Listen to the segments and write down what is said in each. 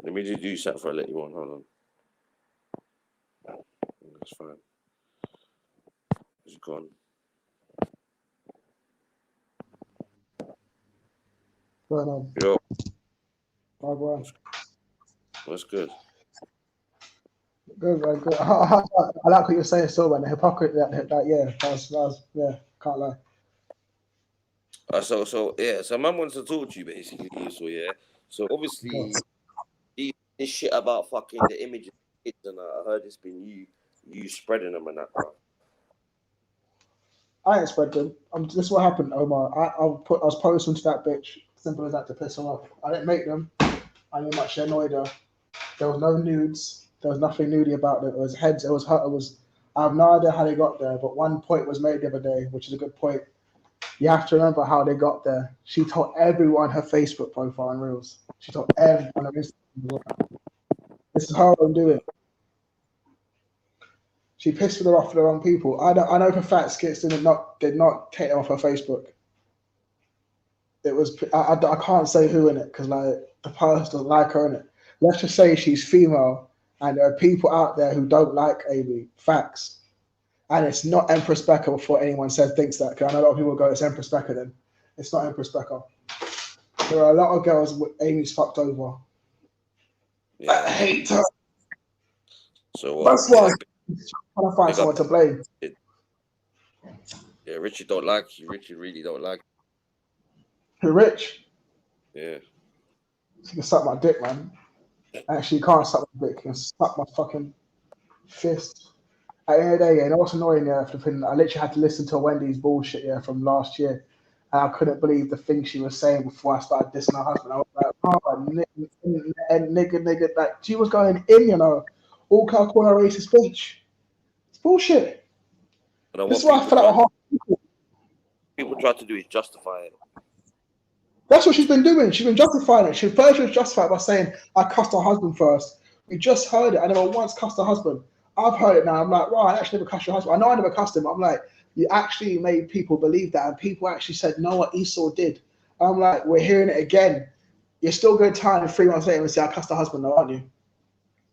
Let me just do something for I let you on. Hold on. That's fine. It's gone. Going on. Yo, Oh, boy. what's good? Good, man. Good. I like what you're saying, still, man. The hypocrisy, yeah, that was, yeah, can't lie. So man wants to talk to you basically. So yeah. So Go. obviously, this shit about fucking the images of kids and I heard it's been you spreading them and that, bro. I ain't spread them. This is what happened, Omar. I was posting to that bitch. Simple as that to piss her off. I didn't make them. I knew much annoyed her. There was no nudes. There was nothing nudie about it. It was heads. It was her. It was. I have no idea how they got there, but one point was made the other day, which is a good point. You have to remember how they got there. She told everyone her Facebook profile and reels. She told everyone on Instagram. This is her own doing. She pissed them off for the wrong people. I know for fact Skits did not take them off her Facebook. It was I can't say who in it because like the person doesn't like her in it. Let's just say she's female, and there are people out there who don't like Amy. Facts, and it's not Empress Becca before anyone says thinks that. Because I know a lot of people go, it's Empress Becca. Then it's not Empress Becca. There are a lot of girls Amy's fucked over. Yeah. I hate her. So That's why yeah, I'm trying to find someone to blame. Yeah, Richie don't like you. Richie really don't like Who rich? you. Yeah. She can suck my dick, man. Actually, you can't suck my dick. You can suck my fucking fist. At the end of the day, yeah, you know what's annoying, yeah, flipping, I literally had to listen to Wendy's bullshit, yeah, from last year. And I couldn't believe the things she was saying before I started dissing her husband. I was like, oh, nigga, like, she was going in, you know, all calling her racist bitch. It's bullshit. And This is what why I feel like people try to do is justify it. that's what she's been doing. She's been justifying it. She first was justified by saying, I cussed her husband first. We just heard it. I never once cussed her husband. I've heard it now. I'm like, right, I actually never cussed your husband. I know I never cussed him. I'm like, you actually made people believe that. And people actually said, no, what Esau did. I'm like, we're hearing it again. You're still going to turn 3 months later and say, I cussed her husband, though, aren't you?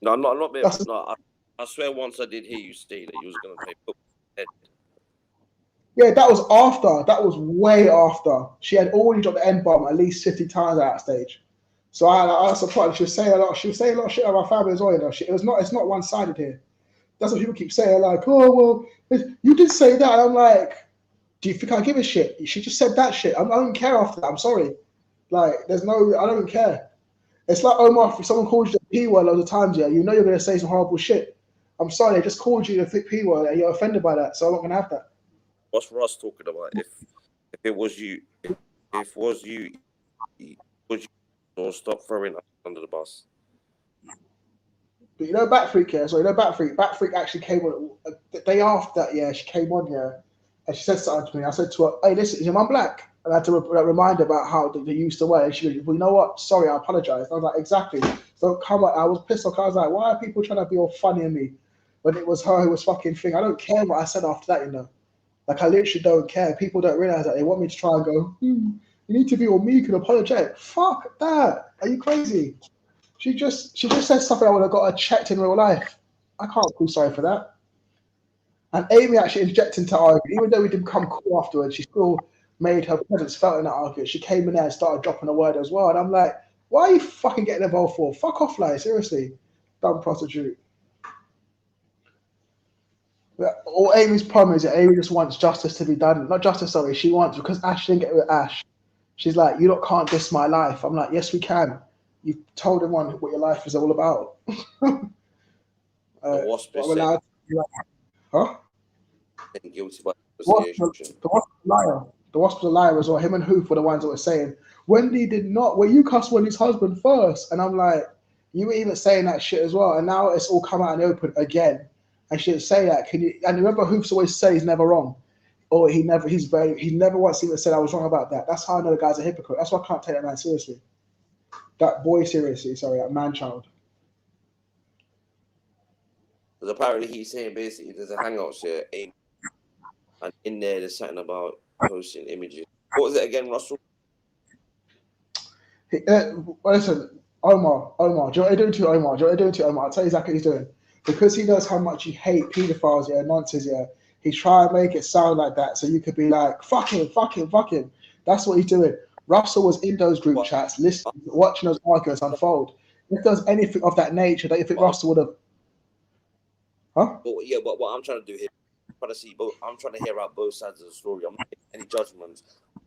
No, I'm not being. That's, No, I swear once I did hear you say that you was gonna play football. yeah, that was after. That was way after. She had already dropped the N bomb at least 50 times at that stage. So I was surprised. She was saying a lot. She was saying a lot of shit about my family as well. You know, it's not one sided here. That's what people keep saying. Like, oh well, you did say that. And I'm like, do you think I give a shit? She just said that shit. I don't care after that. I'm sorry. Like, I don't care. It's like Omar. If someone calls you the P word loads of times, yeah, you know you're gonna say some horrible shit. I'm sorry, they just called you the P word and you're offended by that. So I'm not gonna have that. What's Ross talking about? If it was you, if was you, would you don't stop throwing us under the bus? But you know, Batfreak, yeah. So you know, Batfreak actually came on the day after that. Yeah, she came on, yeah, and she said something to me. I said to her, "Hey, listen, is your mum black?" And I had to remind her about how they used to wear. And she goes, "Well, you know what? Sorry, I apologize." I was like, "Exactly." So come on, I was pissed off. I was like, "Why are people trying to be all funny on me?" When it was her who was fucking thing. I don't care what I said after that, you know. Like I literally don't care. People don't realize that they want me to try and go. You need to be all meek and apologetic. Fuck that. Are you crazy? She just said something I would have got her checked in real life. I can't feel sorry for that. And Amy actually injected into argument, even though we didn't become cool afterwards, she still made her presence felt in that argument. She came in there and started dropping a word as well. And I'm like, why are you fucking getting involved for? Fuck off, like, seriously. Dumb prostitute. But all Amy's problem is that Amy just wants justice to be done. Not justice, sorry. She wants, because Ash didn't get with Ash. She's like, you lot can't diss my life. I'm like, yes, we can. You've told everyone what your life is all about. The wasp But is I'm saying allowed to be like, huh? guilty by The association. Wasp was a liar. The Wasp was a liar as well. Him and Hoof were the ones that were saying, Wendy did not. Well, you cussed Wendy's husband first. And I'm like, you were even saying that shit as well. And now it's all come out in the open again. And she didn't say that. Can you? And remember, Hoofs always say he's never wrong. Or he never once even said I was wrong about that. That's how I know the guy's a hypocrite. That's why I can't take that man seriously. That boy seriously, sorry, that man child. Because apparently he's saying basically there's a hangout here, and in there there's something about posting images. What was it again, Russell? Well, listen, Omar, do you know what they're doing to Omar? Do you know what they're doing to Omar? I'll tell you exactly what he's doing. Because he knows how much you hate paedophiles, yeah, nonsense, yeah. He's trying to make it sound like that so you could be like, fuck him. That's what he's doing. Russell was in those group chats, listening, watching those arguments unfold. If there's anything of that nature, don't you think Russell would have? Huh? But yeah, but what I'm trying to do here, I'm trying to hear out both sides of the story. I'm not making any judgments,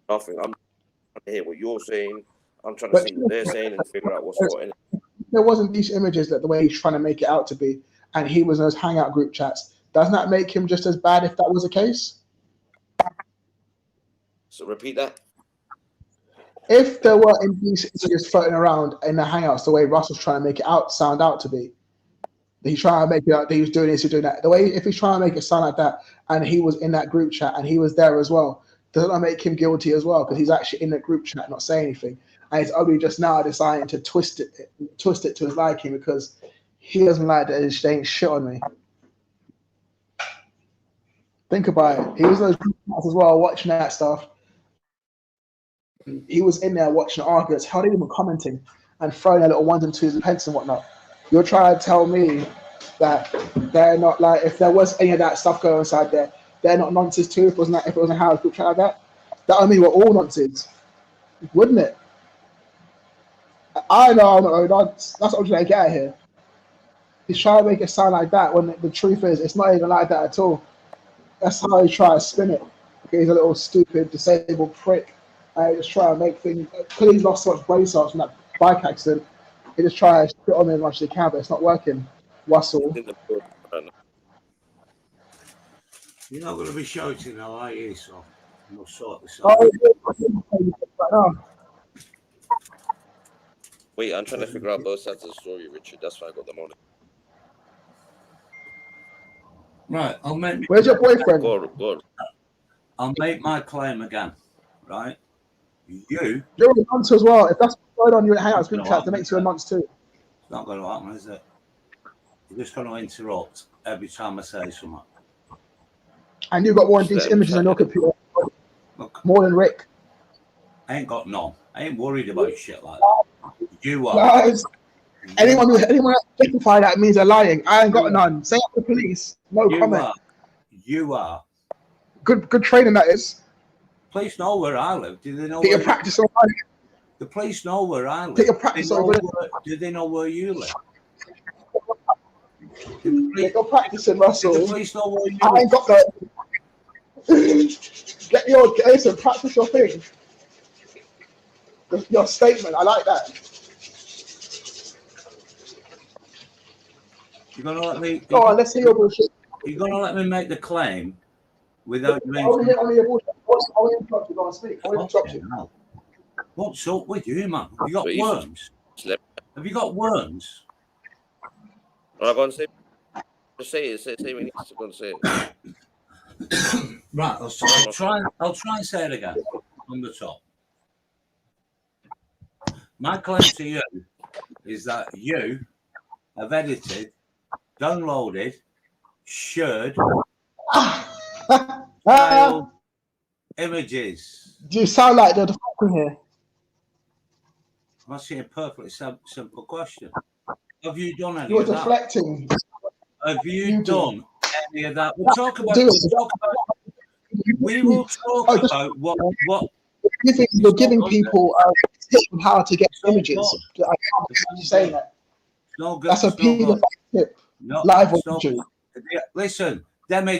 nothing. I'm trying to hear what you're saying. I'm trying to see what they're saying and figure out what's what. There wasn't these images that the way he's trying to make it out to be, and he was in those hangout group chats. Doesn't that make him just as bad if that was the case? So repeat that. If there were indecent images floating around in the hangouts, the way Russell's trying to make it sound out to be, he's trying to make it out that he was doing this, he's doing that. The way if he's trying to make it sound like that, and he was in that group chat and he was there as well, doesn't that make him guilty as well? Because he's actually in the group chat, not saying anything, and he's only just now deciding to twist it to his liking because he doesn't like that he's saying shit on me. Think about it. He was in those group chats as well, watching that stuff. He was in there watching the arguments, hardly even commenting, and throwing their little ones and twos and pence and whatnot. You're trying to tell me that they're not like, if there was any of that stuff going on inside there, they're not nonsense too. If it was a house group chat like that would mean we're all nonsense, wouldn't it? I know I'm not nonsense. That's what I'm trying to get at here. He's trying to make it sound like that when the truth is it's not even like that at all. That's how he tries to spin it. Okay, he's a little stupid, disabled prick. I just try to make things, because he's lost so much brain cells from that bike accident, he just tries to put on me as much as he can, but it's not working. Russell. You're not going to be shouting, are you? So we'll sort this out. Wait, I'm trying to figure out both sides of the story, Richard. That's why I got them on it. Right, I'll make. Where's your boyfriend? Go. I'll make my claim again, right? You're a nonce as well. If that's what's going on, you're in hangouts group chat, that makes you a nonce too. It's not going to happen, is it? You're just going to interrupt every time I say something. And you've got more of these images on your computer. Look, more than Rick. I ain't got none. I ain't worried about shit like that. You are. Guys, anyone justify that means they're lying. I ain't got none. Say up the police. No comment. You are. Good training that is. Police know where I live. Do they know? Get your practice on. The police know where I live. Take your practice on. Do they know where you live? Get your practice in, Russell. The police know where you live. I ain't got that. Listen, practice your thing. Your statement. I like that. You're gonna let me. Go on, let's hear your bullshit. You're gonna let me make the claim without you. I want to hear your bullshit. I want to interrupt you. Go on, speak. I want to interrupt you. What's up with you, man? Have you got worms? Have you got worms? Well, I'm going to say. Just say it. Say when you're going to say it. Right. I'll try and say it again on the top. My claim to you is that you have edited, downloaded, shared file images. Do you sound like they're deflecting here? I'm asking a perfectly simple question. Have you done any You're of that? deflecting. Have you done any of that? We will talk about what you're giving people tips on how to get images. I can't believe saying that. No good. That's a paedophile tip. No, live on YouTube. Listen, some of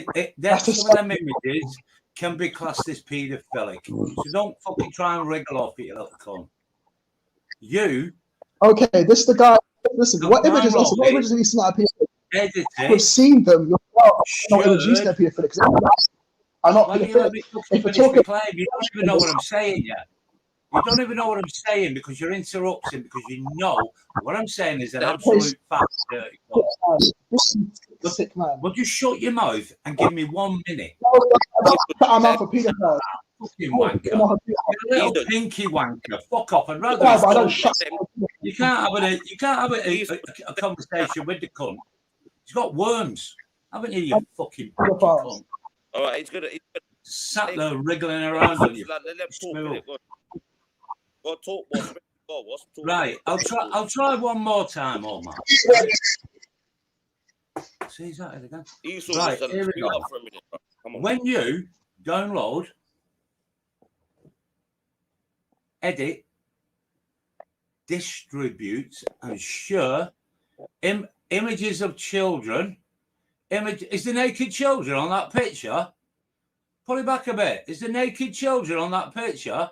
them images can be classed as paedophilic. So don't fucking try and wriggle off it, you little cunt. You. Okay, this is the guy. Listen, what images have you seen out of people? I've seen them. You're not images that paedophilic. I'm not paedophilic. If we're talking, you don't even know what I'm saying yet. You don't even know what I'm saying because you're interrupting because you know what I'm saying is an absolute fact. Sick man. Would you shut your mouth and give me 1 minute? I'm out for paedophile. Fucking wanker. You're a little pinky wanker. Fuck off. I'd rather you can't have a conversation with the cunt. He's got worms. Haven't you, you fucking cunt? All right, he's gonna sat there wriggling around on you. Let's talk. Go talk, boss. Right, I'll try one more time, Omar. See, is that it again? Right, here we go. When you download, edit, distribute, and share images of children, is the naked children on that picture? Pull it back a bit. Is the naked children on that picture?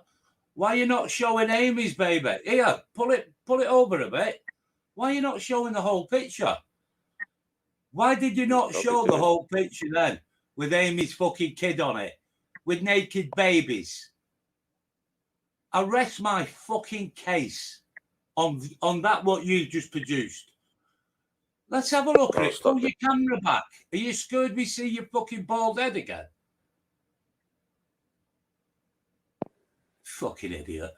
Why are you not showing Amy's baby? Here, pull it over a bit. Why are you not showing the whole picture? Why did you not show the whole picture then with Amy's fucking kid on it, with naked babies? I rest my fucking case on that what you just produced. Let's have a look at it. Pull your camera back. Are you scared we see your fucking bald head again? Fucking idiot.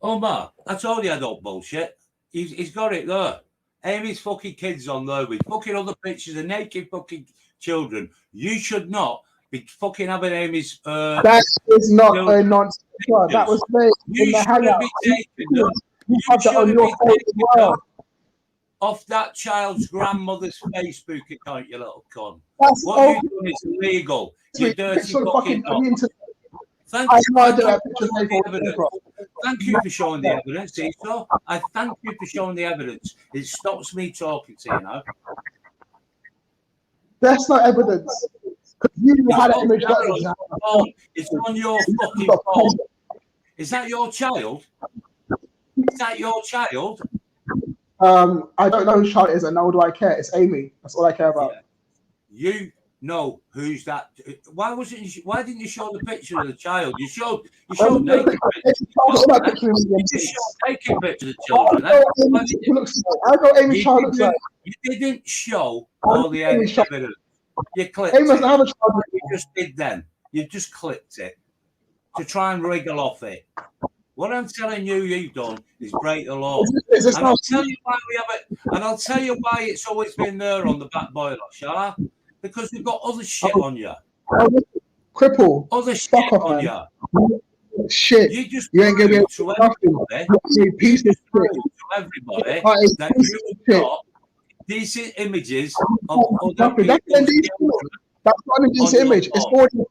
Omar, I told you I don't bullshit. He's got it there. Amy's fucking kids on there with fucking other pictures of naked fucking children. You should not be fucking having Amy's. That is not a nonsense. That was made in the hangout. You have that on your phone as well. Off that child's grandmother's Facebook account, you little cunt. What you've done is illegal. You dirty fucking dog. Thank you for showing the evidence, Esau. I thank you for showing the evidence. It stops me talking to you now. That's not evidence. Because you had an image. It's on your fucking phone. Is that your child? Is that your child? I don't know whose child it is, and nor do I care. It's Amy. That's all I care about. Yeah. You know who's that? Why didn't you show the picture of the child? You showed naked pictures. You just showed naked pictures of children. I know Amy's child looks like. You didn't show all the evidence. You clipped Amy doesn't have a child. You just did then. You just clipped it to try and wriggle off it. What I'm telling you, you've done is break the law. And I'll tell you why we have it. And I'll tell you why it's always been there on the back boiler, shall I? Because we've got other shit on you. Cripple. Other shit on you. Shit. You ain't gonna be able to nothing. Piece of shit. To everybody that you've got decent images of other people. That's not an indecent image. It's already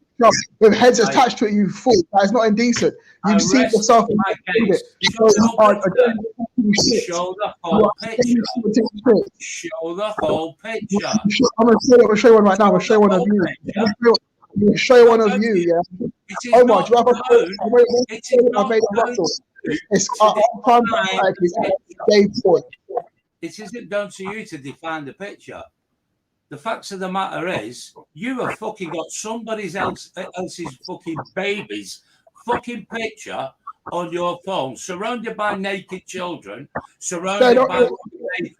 with heads attached to it, you fool. That is not indecent. You've seen yourself in it. Show the whole picture. Show the whole picture. I'm going to show you one right now. I'm going to show you one of you. I'm going to show you one of you, yeah. Oh my, do you have a phone? I've made a Russell. It's it isn't down to you to define the picture. The facts of the matter is, you have fucking got somebody else's fucking baby's fucking picture on your phone, surrounded by naked children, surrounded by. You've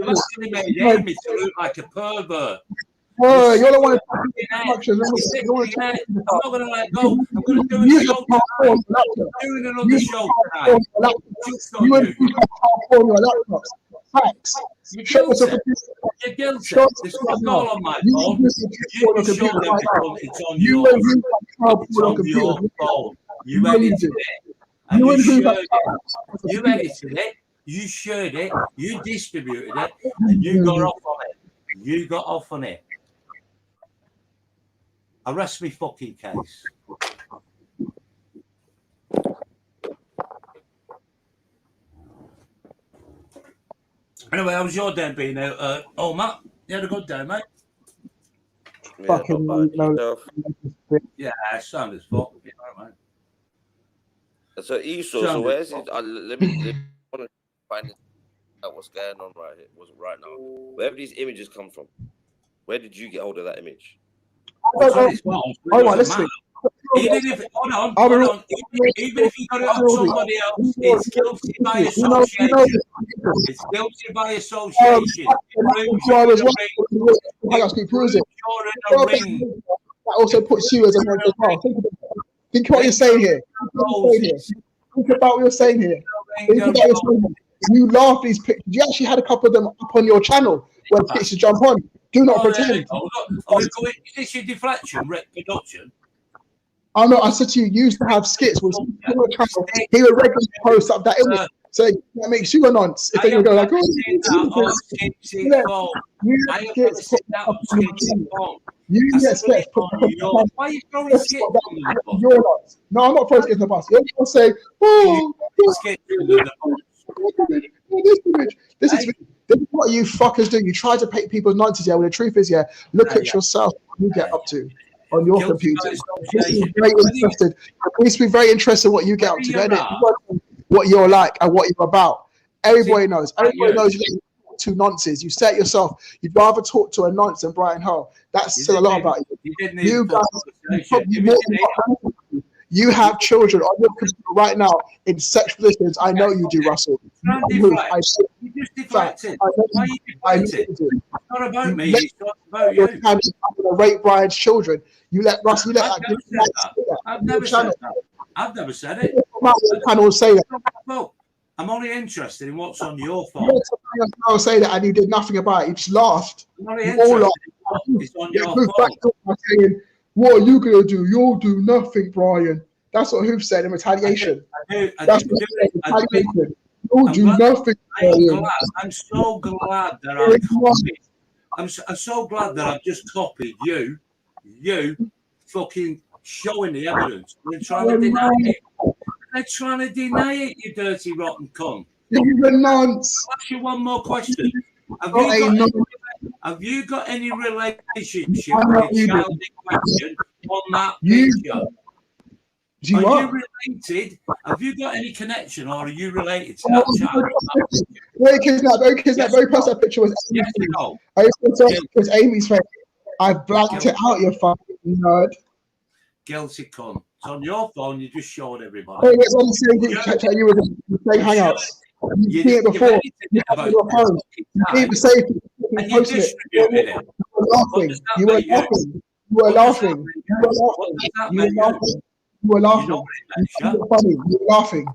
actually made Amy to look like a pervert. You're the one. I'm not going to let go. I'm going to do a show tonight. I'm doing another show tonight. Just on you. Facts. You're guilty. It's not all on my phone. You can show them it's on your phone. You edited it. And you shared it. You edited it. You shared it. You distributed it. And you got off on it. You got off on it. Arrest me fucking case. Anyway, how was your day being out? Matt, you had a good day, mate? Yeah, fucking no. Yeah, sound as fuck. You know, mate. So Esau, so where's it? Let me find out what's going on right now. Wherever these images come from, where did you get hold of that image? Listen. Even if you got it on somebody else, it's guilty by association. It's guilty by association. That also puts you as a man as well. Think what you're saying here. Think about what you're saying here. You laugh these pictures. You actually had a couple of them up on your channel when pictures jump on. Do not pretend. Is this your deflection, Rick Production? I know. I said to you, you used to have skits. He would regularly post up that image. So that makes you a nonce. If they go like, oh, you get skits. Why are you throwing skits on You're not. No, I'm not throwing skits in the bus. You're going to say, oh, this is what you fuckers do. You try to paint people's nonsense here when the truth is, look at yourself, what you get up to on your computer. Please be very interested in what you get up to. What you're like and what you're about. Everybody knows. Everybody knows you to nonsense. You said yourself, you'd rather talk to a nonce than Brian Hull. That's still a lot about you. You have children on your computer right now in sex positions. I know you do, Russell. You just deflected. Why are you deflecting? It's not about me. It's not about you. I'm going to rape Brian's children. You let Russell. I've never said that. I've never said it. Panel say that. I'm only interested in what's on your phone. I'll say that, and you did nothing about it. You just laughed. I'm only interested in what's on your phone. Saying, what are you going to do? You'll do nothing, Brian. That's what Hoof said in retaliation. You'll do nothing, Brian. I'm so glad that I'm so glad that I've just copied you fucking showing the evidence. They're trying to deny it. They're trying to deny it, you dirty rotten cunt. You're a nonce. I'll ask you one more question. Have you got any relationship with the child in question on that picture? Are you related? Have you got any connection, or are you related to that child? Very kidnapped. Very post that picture was Amy's face. It was Amy's face. I blanked it out, you fucking nerd. Guilty cunt. It's on your phone. You just showed everybody. Oh, it's on the same group chat. You were the same hangouts. You see it before. You have your phone. You even say it. And you distributed it. You were laughing. You were laughing. You were laughing. You were funny. You were laughing.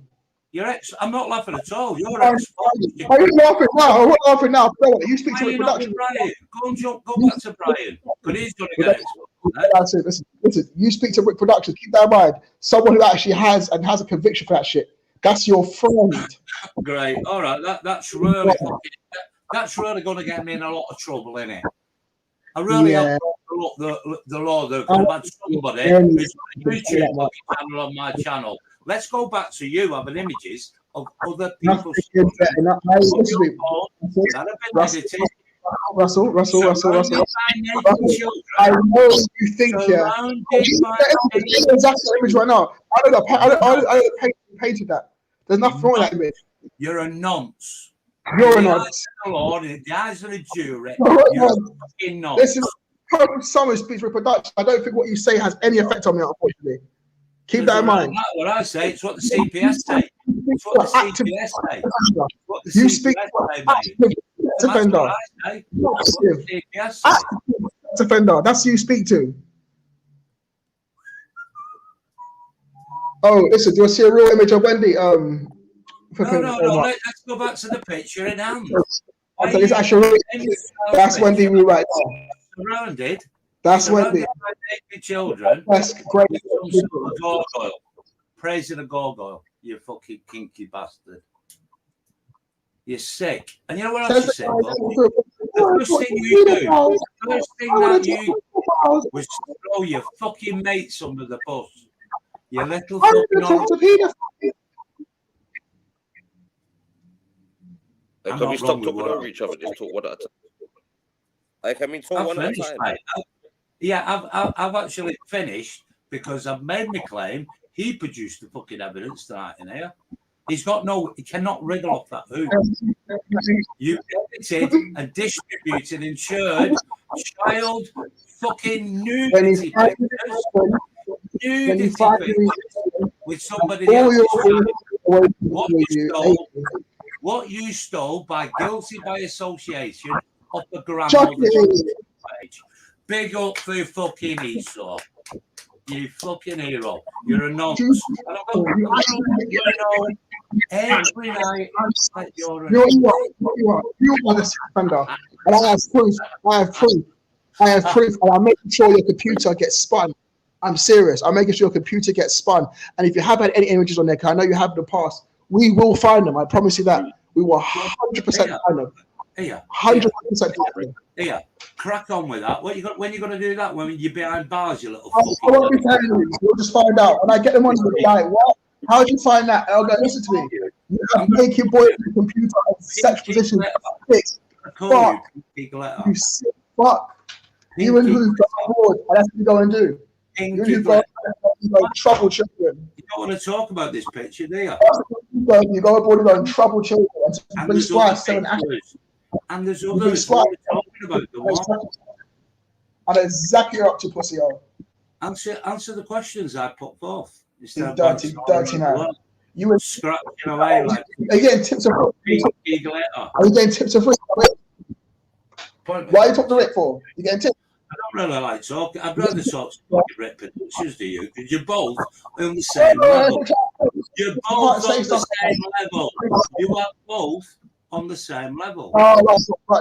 I'm not laughing at all. You're ex. Are you laughing now? I'm not laughing now. You speak to production. Brian? Go back to Brian. But he's going to get it. That's it. Listen. You speak to Rick Productions. Keep that in mind. Someone who actually has a conviction for that shit. That's your friend. Great. All right. That's really going to get me in a lot of trouble, innit? I really hope the law though. I've had somebody who's got a YouTube channel on my channel. Let's go back to you having images of other people's children that have been edited. Russell. I know you think exactly image right now. I don't painted that. There's nothing wrong with that image. You're a nonce. You're a nonce. The Lord, in the eyes of the jury, you're a fucking nonce. This is someone speaks for production. I don't think what you say has any effect on me, unfortunately. Keep that in mind. Not what I say. It's what the CPS say. It's what the CPS say. What the you speak for active offender. Offender. That's who you speak to. Oh, listen. Do you see a real image of Wendy? No. Let's go back to the picture in hand. It's actually that's Wendy right now. Surrounded. That's Wendy. Children. That's great. Gargoyle. Praising a gargoyle. You fucking kinky bastard. You're sick. And you know what else you said? The first thing you do, was throw your fucking mates under the bus. You little fucking Can we stop talking over each other? Just talk one at a time. Talk one at a time. Mate. Yeah, I've actually finished because I've made my claim. He produced the fucking evidence tonight in here. He cannot wriggle off that hoop. You edited and distributed and shared child fucking nudity pictures with somebody else's child. What you stole by guilty by association off the grandmother's page. Big up for your fucking ESAU. You fucking hero. You're a nonce. Every night you're a You are the offender. And I have proof. And I'm making sure your computer gets spun. I'm serious. I'm making sure your computer gets spun. And if you have had any images on there, because I know you have in the past, we will find them. I promise you that. We will 100% find them. 100% find them. Here, crack on with that. When you going to do that? When you're behind bars, you little I won't be telling you. You'll just find out. When I get them on, you'll be like, what? How did you find that? And I'll go, listen to me. You have naked boys on the computer in sex position. Fuck. You sick fuck. You and who got bored, and that's what you go and do. You and who go trouble children. You don't want to talk about this picture, do you? You go abroad and go and trouble children. And there's other pictures. And there's others talking about the one. And exactly you're up to, pussy hole. Answer the questions I put forth. Dirty man. You were scratching away like. Are you getting tips of free? Are you getting tips of free? Why are you talking to Rick for? You getting tips? I don't really like talking. I'd rather talk to Rick Productions to you because you're both on the same level. You're both on the same level. You are both on the same level. Oh,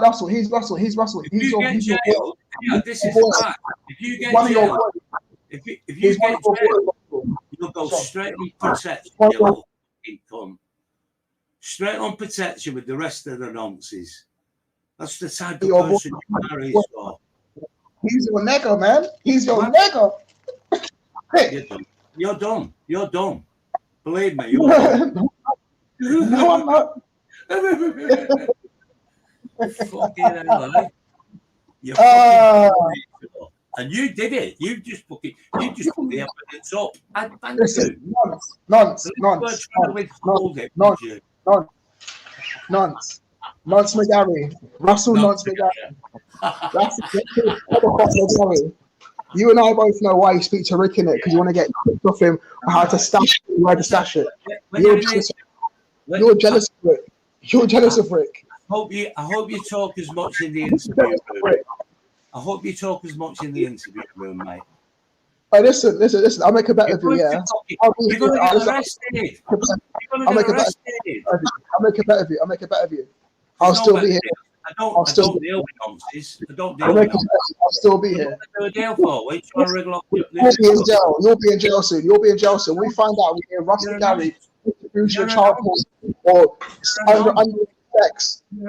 Russell. He's Russell. He's Russell. If you get jailed, this is the fact. If you get jailed, if you get jailed, you'll go straight on protection. You'll come straight on protection with the rest of the nonces. That's the type of person you marry for. He's your nigger, man. He's your nigger. You're done. You're done. Believe me, you're done. No, I'm not. Fucking hell, eh? You fucking and you did it. You just put the evidence up. I thank you. Nonce McGarry. Russell Nonce McGarry. That's McGarry. You and I both know why you speak to Rick in it, because you want to get clipped off him or how to stash it, where to stash it. You're jealous of Rick. You're jealous of Rick. I hope you talk as much in the interview room. I hope you talk as much in the interview room, mate. Hey, listen. I'll make a bet with you, yeah. You're going to get arrested. I'll make a bet of you. I'll still be here. I don't deal with nonsense. I'll still be here. What do you do a deal for? What are you trying to wriggle up? You'll be in jail soon. We find out we hear Russell Gary introduce your child or under sex. You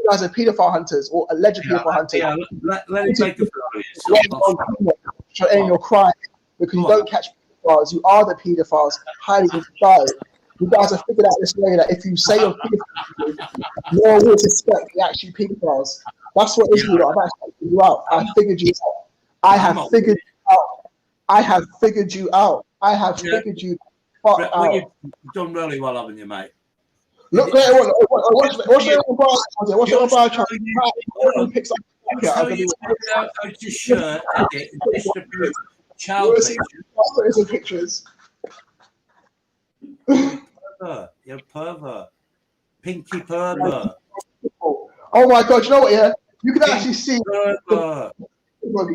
guys are paedophile hunters or alleged paedophile hunters. Yeah, let me take the floor. And you're crying because you don't catch pedophiles. You are the pedophiles hiding inside. You guys have figured out this way that if you say you're pedophiles, no one will suspect you're actually pedophiles. That's what is you. I've actually figured you out. I figured you out. I have figured you out. You've done really well, haven't you, mate? Look there. What's your bar chart? Picks up. How to shirt, edit, and distribute child pictures. You're pervert. Pinky pervert. Oh my God! You know what? Yeah, you can actually see.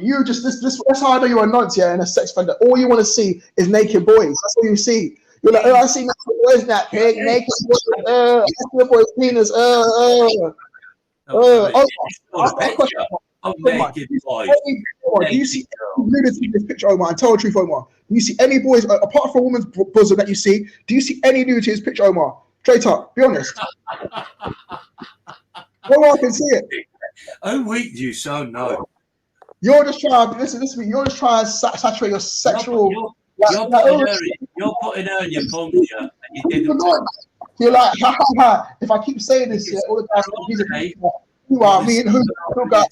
You just this. That's how I know you're a nonce, yeah, and a sex offender. All you want to see is naked boys. That's all you see. You're like, oh, I see naked boys, that pig, naked boys. I see the boy's penis. Naked boys. Do you see any nudity in this picture, Omar? And tell the truth, Omar. Do you see any boys apart from a woman's bosom that you see? Do you see any nudity in this picture, Omar? Straight up, be honest. Omar, I can see it. How weak do you sound now? You're just trying to listen to me. You're just trying to saturate your sexual. You're putting her in your pump, yeah, and you didn't. You're like, if I keep saying this, yeah, all the time. You are me and who got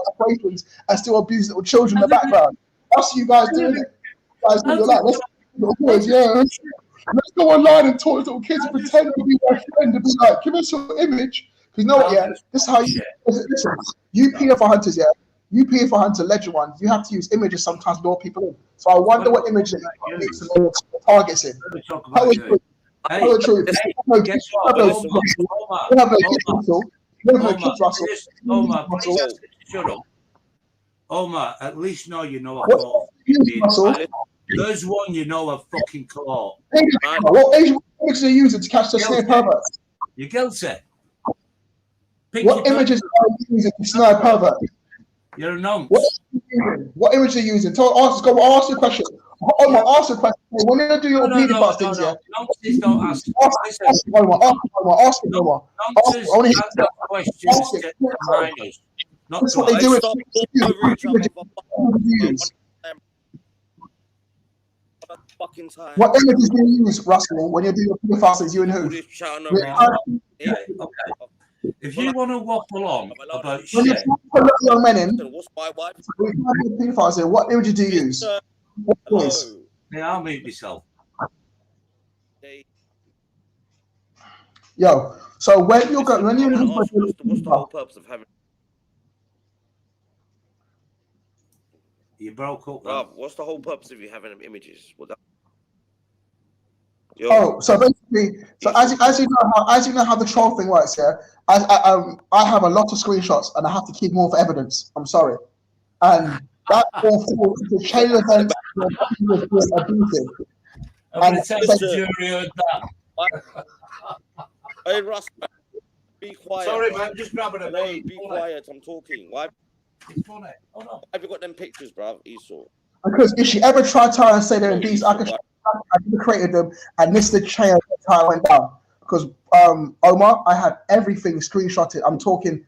operations and still abuse little children in the background. That's you guys doing it. Guys, you're like, let's go online and talk to little kids and pretend to be their friend and be like, give us your image. Because you know what, yeah, this is how you listen. You paedophile hunters, yeah. You paedophile hunter, legend ones. You have to use images sometimes to lure people in. So I wonder what image it makes the targets in. How is it? Tell the truth. You have no kids, Russell. You have no kids, Russell. Shut up. Omar, at least now you know I caught. There's one you know I've fucking caught. What Asian images are you using to catch the snare perverts? You're guilty. What images are you using to snare perverts? You're a nonce. What image are you using? Ask you a question. Omar, ask a question. When you do your paedophile things, yeah? Nonsense don't ask. Ask Omar. Ask Omar. Nonsense ask questions to minors. Not that's what they do. Fucking time. What images do you use, Russell, when you're doing your paedophile things? You and who? Yeah, okay. If you want to waffle on about when shit, you're young men in, what's my wife? what images do you use? yeah, I'll mute myself. Yo, so when you're going, when you're what's the whole purpose of having? You broke up. Rob, what's the whole purpose of you having them images? So basically, as you know how the troll thing works, yeah. I have a lot of screenshots and I have to keep more for evidence. I'm sorry, and that all falls into chain events abusive. I'm going to tell the jury heard that. Hey, Russ, be quiet. Sorry, man, just grabbing a Hey, be quiet. I'm talking. Why? Why have you got them pictures, bruv? Esau. Because if she ever tried to and say they're in these, I created them, and this is the chain of how I went down. Because Omar, I have everything screenshotted. I'm talking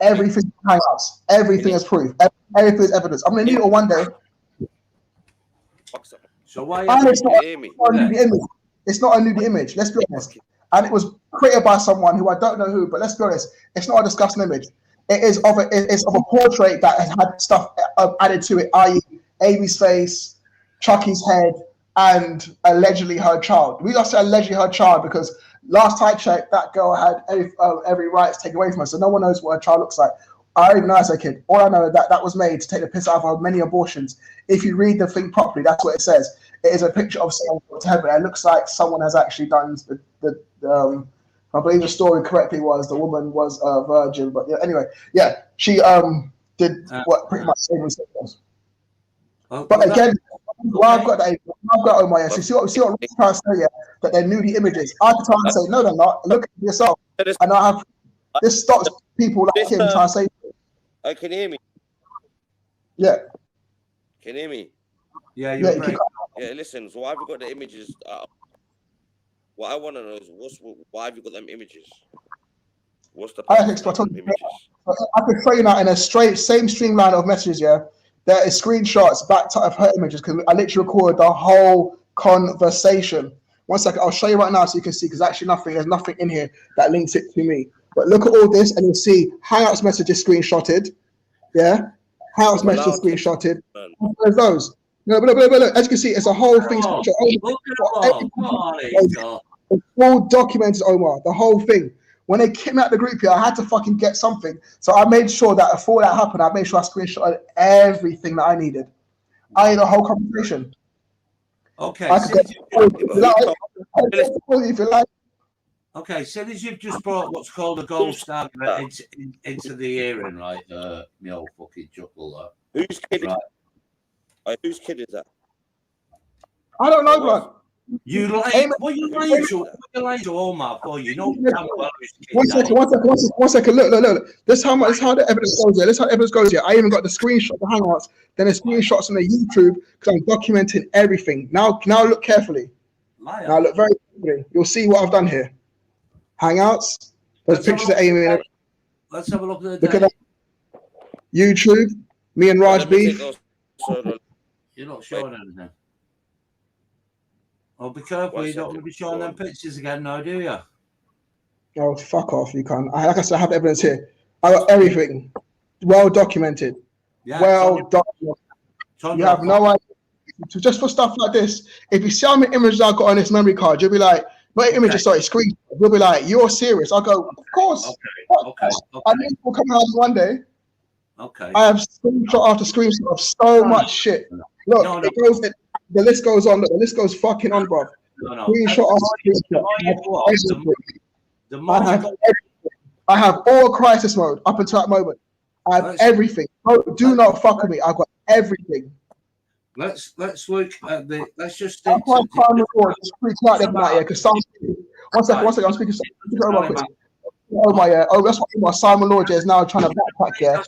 everything hangouts, everything is proof, everything is evidence. I'm gonna need it all one day. So why? It's not a nudie image. Let's be honest. And it was created by someone who I don't know who, but let's be honest, it's not a disgusting image. It is of a portrait that has had stuff added to it, i.e. Amy's face, Chucky's head, and allegedly her child. We just said allegedly her child because last I checked, that girl had every right taken away from her, so no one knows what her child looks like. I don't even know as a kid. All I know is that was made to take the piss out of her many abortions. If you read the thing properly, that's what it says. It is a picture of someone to heaven. It looks like someone has actually done I believe the story correctly was the woman was a virgin, but yeah. Anyway, yeah, she did what pretty much everyone said was. But again, I've got Omar. So see what I'm trying to say, yeah, that they're nudie images. I can try and say no, they're not. Look at yourself, and I have this stops people like him trying to say. Can you hear me? Yeah. Can you hear me? Yeah, you're right. Yeah, listen. So why have you got the images? What I want to know is why have you got them images? What's the images? I can frame that in a same streamline of messages. Yeah, there is screenshots backed up of her images because I literally recorded the whole conversation. 1 second, I'll show you right now so you can see because actually there's nothing in here that links it to me. But look at all this and you'll see Hangouts messages screenshotted. Yeah, Hangouts messages screenshotted. There's those. No, but look, as you can see, it's a whole thing. It's all documented, Omar, the whole thing. When they kicked me out of the group here, I had to fucking get something. So I made sure that before that happened, I made sure I screenshotted everything that I needed. I need a whole conversation. Okay. If you like. Okay, so as you've just brought what's called a gold star into the hearing, right? Me old fucking chuckle there. Whose kid? Right. Whose kid is that? I don't know, bro. You lying to Omar for you know. One second. Look. This is how the evidence goes here. This is how the evidence goes here. I even got the screenshot, the Hangouts, then the screenshots on the YouTube because I'm documenting everything. Now look carefully. Now look very carefully. You'll see what I've done here. Hangouts. There's pictures of Amy. Let's have a look at that. YouTube. Me and Raj beef. You're not showing anything. Oh, be careful, you don't want to be showing them pictures again now, do you? Oh, fuck off, you can't. Like I said, I have evidence here. I got everything. Well documented. Yeah, documented. You have no idea. Just for stuff like this, if you see how many images I got on this memory card, you'll be like, not images, sorry, screen. You'll be like, you're serious. I'll go, of course. Okay. I think we'll come out one day. Okay. I have screenshot after screenshot of so much shit. Look, it goes. The list goes on. Look, the list goes fucking on, bro. Screenshot after screenshot. I have all crisis mode up until that moment. I have everything. Do not fuck with me. I've got everything. Let's look at the. Let's just. One second. I'm speaking. Oh my, that's what my Simon Lord is now trying to backpack here.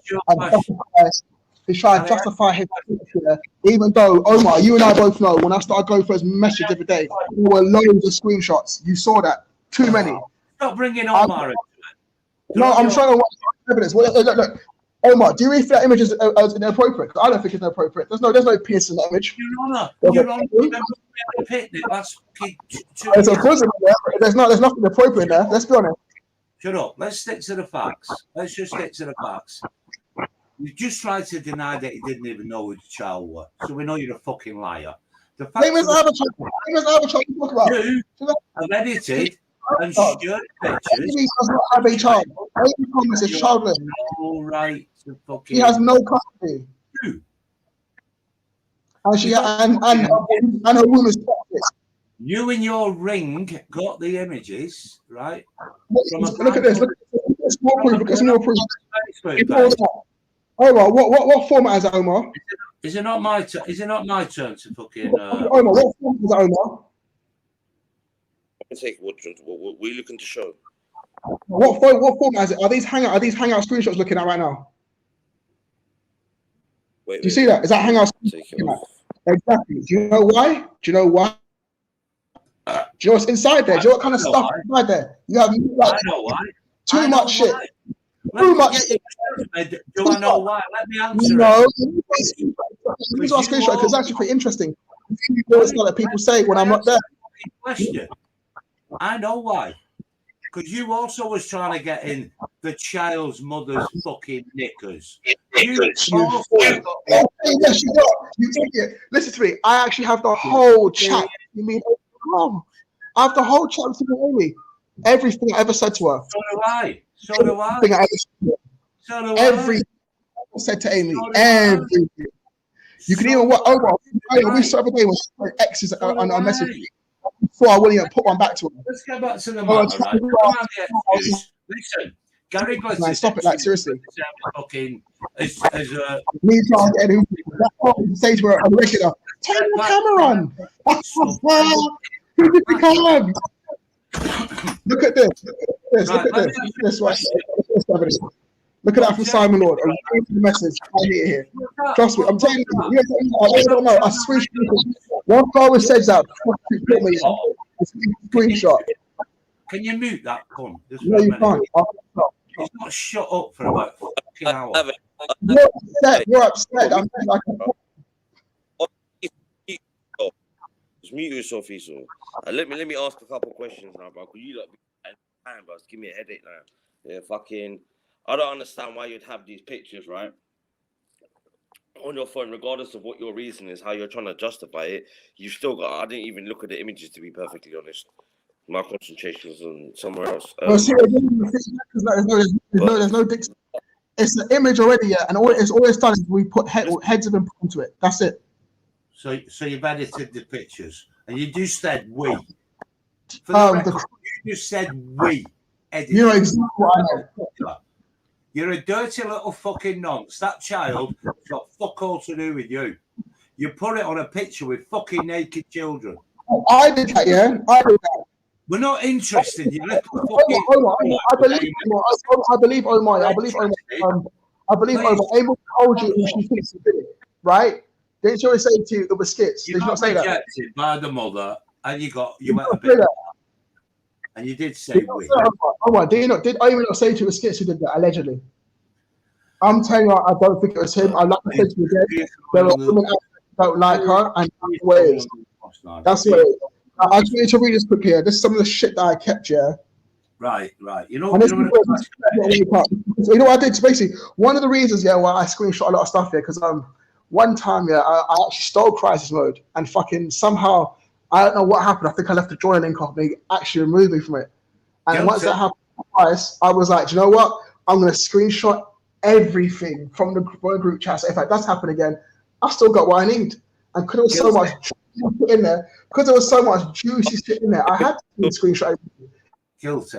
He's trying to justify his here, even though, Omar, you and I both know, when I started going through his message every day, there were loads of screenshots. You saw that. Too many. Stop bringing Omar into it. No, I'm trying to watch evidence. Look. Omar, do you really feel that image is inappropriate? I don't think it's inappropriate. There's no penis in that image. Your Honour, remember we had a picnic last there's nothing inappropriate there. Let's be honest. Shut up. Let's stick to the facts. Let's just stick to the facts. You just tried to deny that you didn't even know who the child was. So we know you're a fucking liar. The fact Name is Avatar to talk about. You have edited and shared pictures. Amy does not have a child. Amy Thomas is childless. No right to fucking. He has no custody. Who? And she and her womb is toxic. You and your ring got the images, right? Look at this. Look at this. More proof. Look at some more proof. Omar, what format is that, Omar? Is it not my turn? Is it not my turn to fucking? Omar, what format is that, Omar? Take what we're looking to show. What format is it? Are these hangout screenshots looking at right now? Do you see that? Is that hangout screenshot? Exactly. Do you know why? Do you know what's inside there? Do you know what kind of stuff is inside there? You have I know why. Too much shit. Too much shit. Do I know why? Let me answer. No. These are screenshots because it's actually pretty interesting. It's not that people say when I'm not there. Question. I know why. Because you also was trying to get in the child's mother's fucking knickers. Yes, you idiot. Listen to me. I actually have the whole chat. You mean, I have the whole chat with Amy. Everything I ever said to her. So do I. Everything I said to Amy. Everything. You can even what? We saw every day when exes on our message. Before I wouldn't even put one back to him. Let's go back to the matter, right? Listen, Gary Gliss. Man, stop it, like seriously. Fucking me trying to get him. That's say to her on regular. Turn the camera on. Who did the camera? Look at this. Look at this. Look at that from Simon Lord. I'm reading the message. I hear here. Trust me. I'm telling you. I don't know. I switched. One guy says that. Screenshot. Can you mute that cunt? No, you can't. He's not shut up for about a fucking hour. You're upset. I'm like. Just mute yourself, Esau. Let me ask a couple questions now, bro. Could you like time, bro? Give me a headache now. Yeah, fucking. I don't understand why you'd have these pictures, right? On your phone, regardless of what your reason is, how you're trying to justify it, you still got. I didn't even look at the images, to be perfectly honest. My concentration was on somewhere else. There's no dick. It's an image already, yeah, and it's always done is we put heads of them into it. That's it. So you've edited the pictures, and you just said we. You just said we. Edited. You know exactly what I know. You're a dirty little fucking nonce. That child has got fuck all to do with you. You put it on a picture with fucking naked children. Oh, I did that, yeah. I did that. We're not interested. You little fucking. I believe Omar. Able to hold you if she thinks you did it, right? Didn't she always say to you it was skits? Did you not say that? Rejected by the mother, and you went a bit. And you did say we. Omar, did I even not say to you it was skits who did that allegedly? I'm telling you, I don't think it was him. I like to say to you again, there are women out there who don't like her, and that's what it is. That's what it is. I just need to read this quickly here. This is some of the shit that I kept, yeah. Right. You know what I did? So basically, one of the reasons, yeah, why I screenshot a lot of stuff here, because one time, yeah, I actually stole crisis mode, and fucking somehow, I don't know what happened. I think I left the join link off. They actually removed me from it. And once that happened twice, I was like, do you know what? I'm going to screenshot everything from the group chat. So if that does happen again, I still got what I need. And because there was so much shit in there, because there was so much juicy shit in there, I had to screenshot everything. Guilty.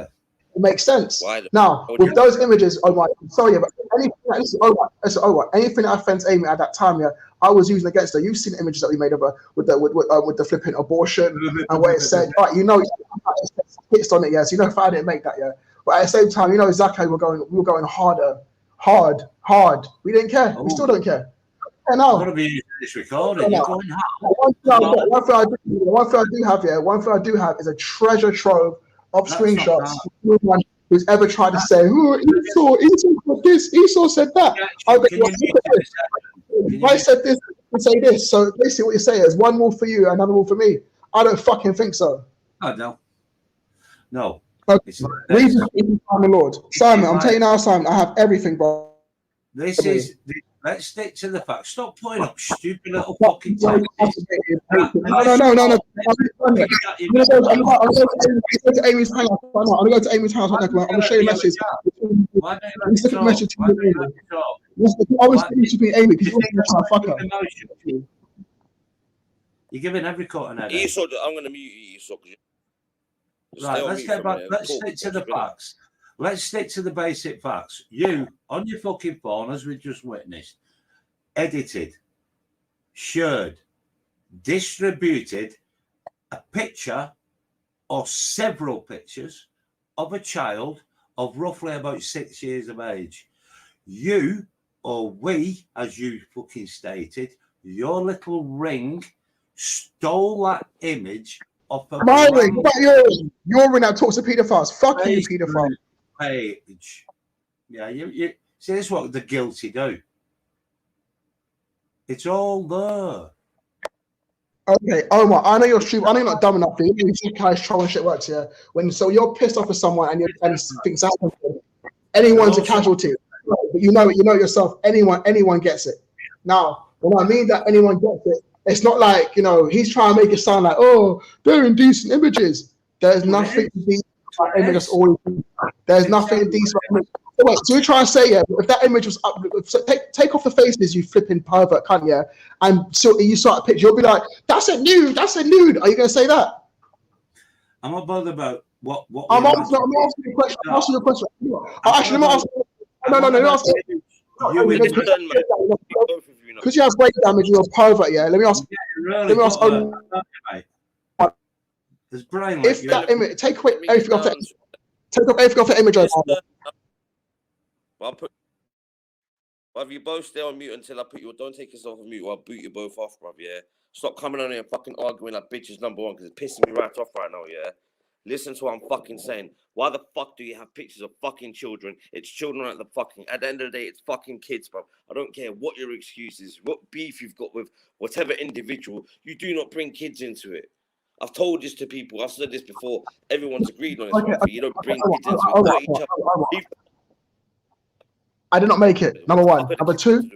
It makes sense. Now, with those images, I'm sorry, but anything that offends Amy at that time, yeah, I was using against her. You've seen the images that we made of her with the flipping abortion and where it said, right, you know, hits on it, yeah. So you know, if I didn't make that, yeah. But at the same time, you know, exactly we were going hard. We didn't care. We still don't care. I'm going to be using this recording. You're going One thing I do have is a treasure trove of screenshots. Anyone who's ever tried to say, "Oh, Esau said this, Esau said that." I said this and say this. So basically, what you're saying is one rule for you, another rule for me. I don't fucking think so. Oh, no. Read the Lord. Simon, I'm telling you now, Simon, I have everything, bro. Let's stick to the facts. Stop putting up stupid little fucking tactics. No. I'm going to Amy's hangout. I'm going to go to Amy's house. I'm going to show you a message. Why don't you let me talk? I was speaking to Amy because you're trying to fuck her. You're giving every cut an headache. Esau, I'm going to mute you, Esau. Right, let's get back. Let's stick to the facts. Let's stick to the basic facts. You, on your fucking phone, as we just witnessed, edited, shared, distributed a picture or several pictures of a child of roughly about 6 years of age. You, or we, as you fucking stated, your little ring stole that image off of my ring. What about yours? Your ring that talks to pedophiles. Fuck you, pedophile. Page. Yeah, you see, this is what the guilty do. It's all there. Okay, Omar, I know you're stupid. I know you're not dumb enough. You know how troll and shit works, yeah? So you're pissed off at someone and things happen. Anyone's a casualty. But you know yourself. Anyone gets it. Now, when I mean that anyone gets it, it's not like, he's trying to make it sound like, oh, they're indecent images. There's nothing decent about images. There's nothing decent about images. Wait, so you're trying to say, yeah, if that image was up, take off the faces, you flipping pervert cunt, yeah, and so you saw a picture, you'll be like, that's a nude. Are you going to say that? I'm not bothered about what I'm asking you a question. I'm asking you a question. Actually, let me ask you. No. Because you have brain damage, you're a pervert, yeah. Let me ask. There's brain. If that image, take away everything off the image. Bruv, you both stay on mute until I put you. Don't take yourself on mute or I'll boot you both off, bruv. Yeah. Stop coming on here and fucking arguing like bitches number one because it's pissing me right off right now. Yeah. Listen to what I'm fucking saying. Why the fuck do you have pictures of fucking children? It's children at the end of the day, it's fucking kids, bro. I don't care what your excuse is, what beef you've got with whatever individual. You do not bring kids into it. I've told this to people. I've said this before. Everyone's agreed on this one. You don't bring kids into it. I did not make it. Number one. Number two,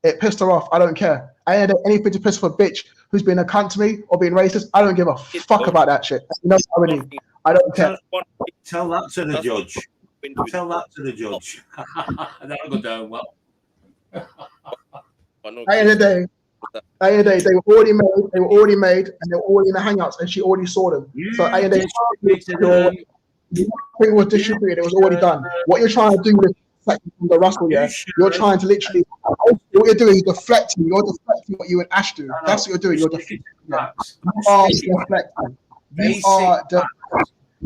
it pissed her off. I don't care. I ain't anything to piss off a bitch who's been a cunt to me or being racist. I don't give a fuck about that shit. I don't care. Tell that to the judge. Tell that to the judge. That'll go down well. At the end of the day, they were already made, and they were already in the hangouts, and she already saw them. So at the end of the day, nothing was distributed. It was already done. What you're trying to do with the Russell, yeah, you're trying to literally. What you're doing is deflecting. You're deflecting what you and Ash do. That's what you're doing. You're deflecting. You are deflecting.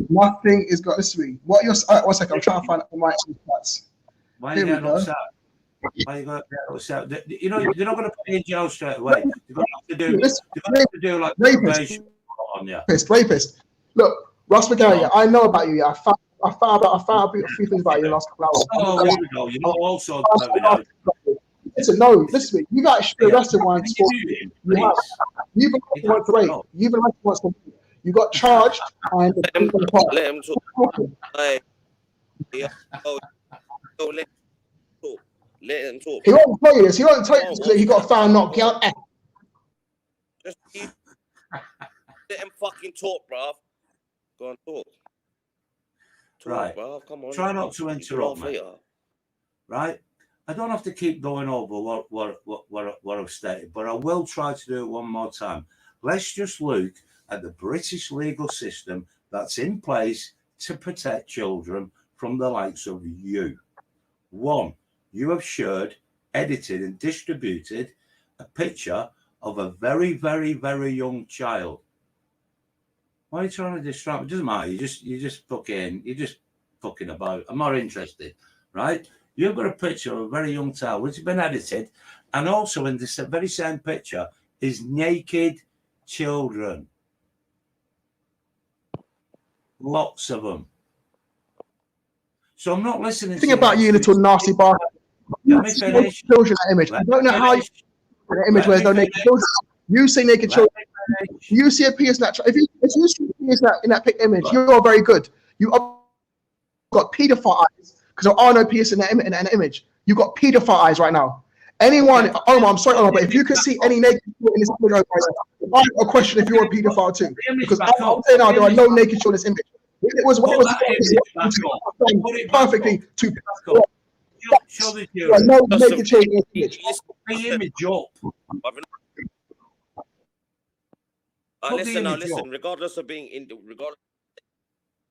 Nothing is got this week. What you're? One second. I'm trying to find out my stats. Why are you getting upset? Why you got upset? They're not going to put you in jail straight away. They're going to have to do like probation on you. Rapist. Look. Ross McGarry, I know about you. Yeah. I found out a few things about you in the last couple hours. Oh, here we go. You know all sorts of Listen, no, listen. You've actually been arrested once. You've been arrested once for rape. You've been arrested once for rape. You got charged and let him talk. Let him talk. He won't tell you this. He won't tell you this because he got found not guilty. Just let him fucking talk, bruv. Go on, talk. Right. Bruv. Come on. Try not to interrupt me. Right. I don't have to keep going over what I've stated, but I will try to do it one more time. Let's just look at the British legal system that's in place to protect children from the likes of you. One, you have shared, edited, and distributed a picture of a very, very, very young child. Why are you trying to distract me? It doesn't matter. You're just fucking about. I'm not interested, right? You've got a picture of a very young child, which has been edited, and also in this very same picture is naked children. Lots of them. So I'm not listening Think to about you, little nasty bastard. Let me finish. Children that image. I don't know how you an image where there's no naked children. You see naked children. You see a penis in that. If you see a penis in that image, you're very good. You got paedophile eyes because there are no penis in that image. You got paedophile eyes right now. Anyone, Omar, I'm sorry, Omar, but if you can see any naked children in this image, I have a question if you're a paedophile too. Because I'm saying now there are no naked children in this image. It was perfectly to there are no naked children in this image. The image up. Listen. Regardless of being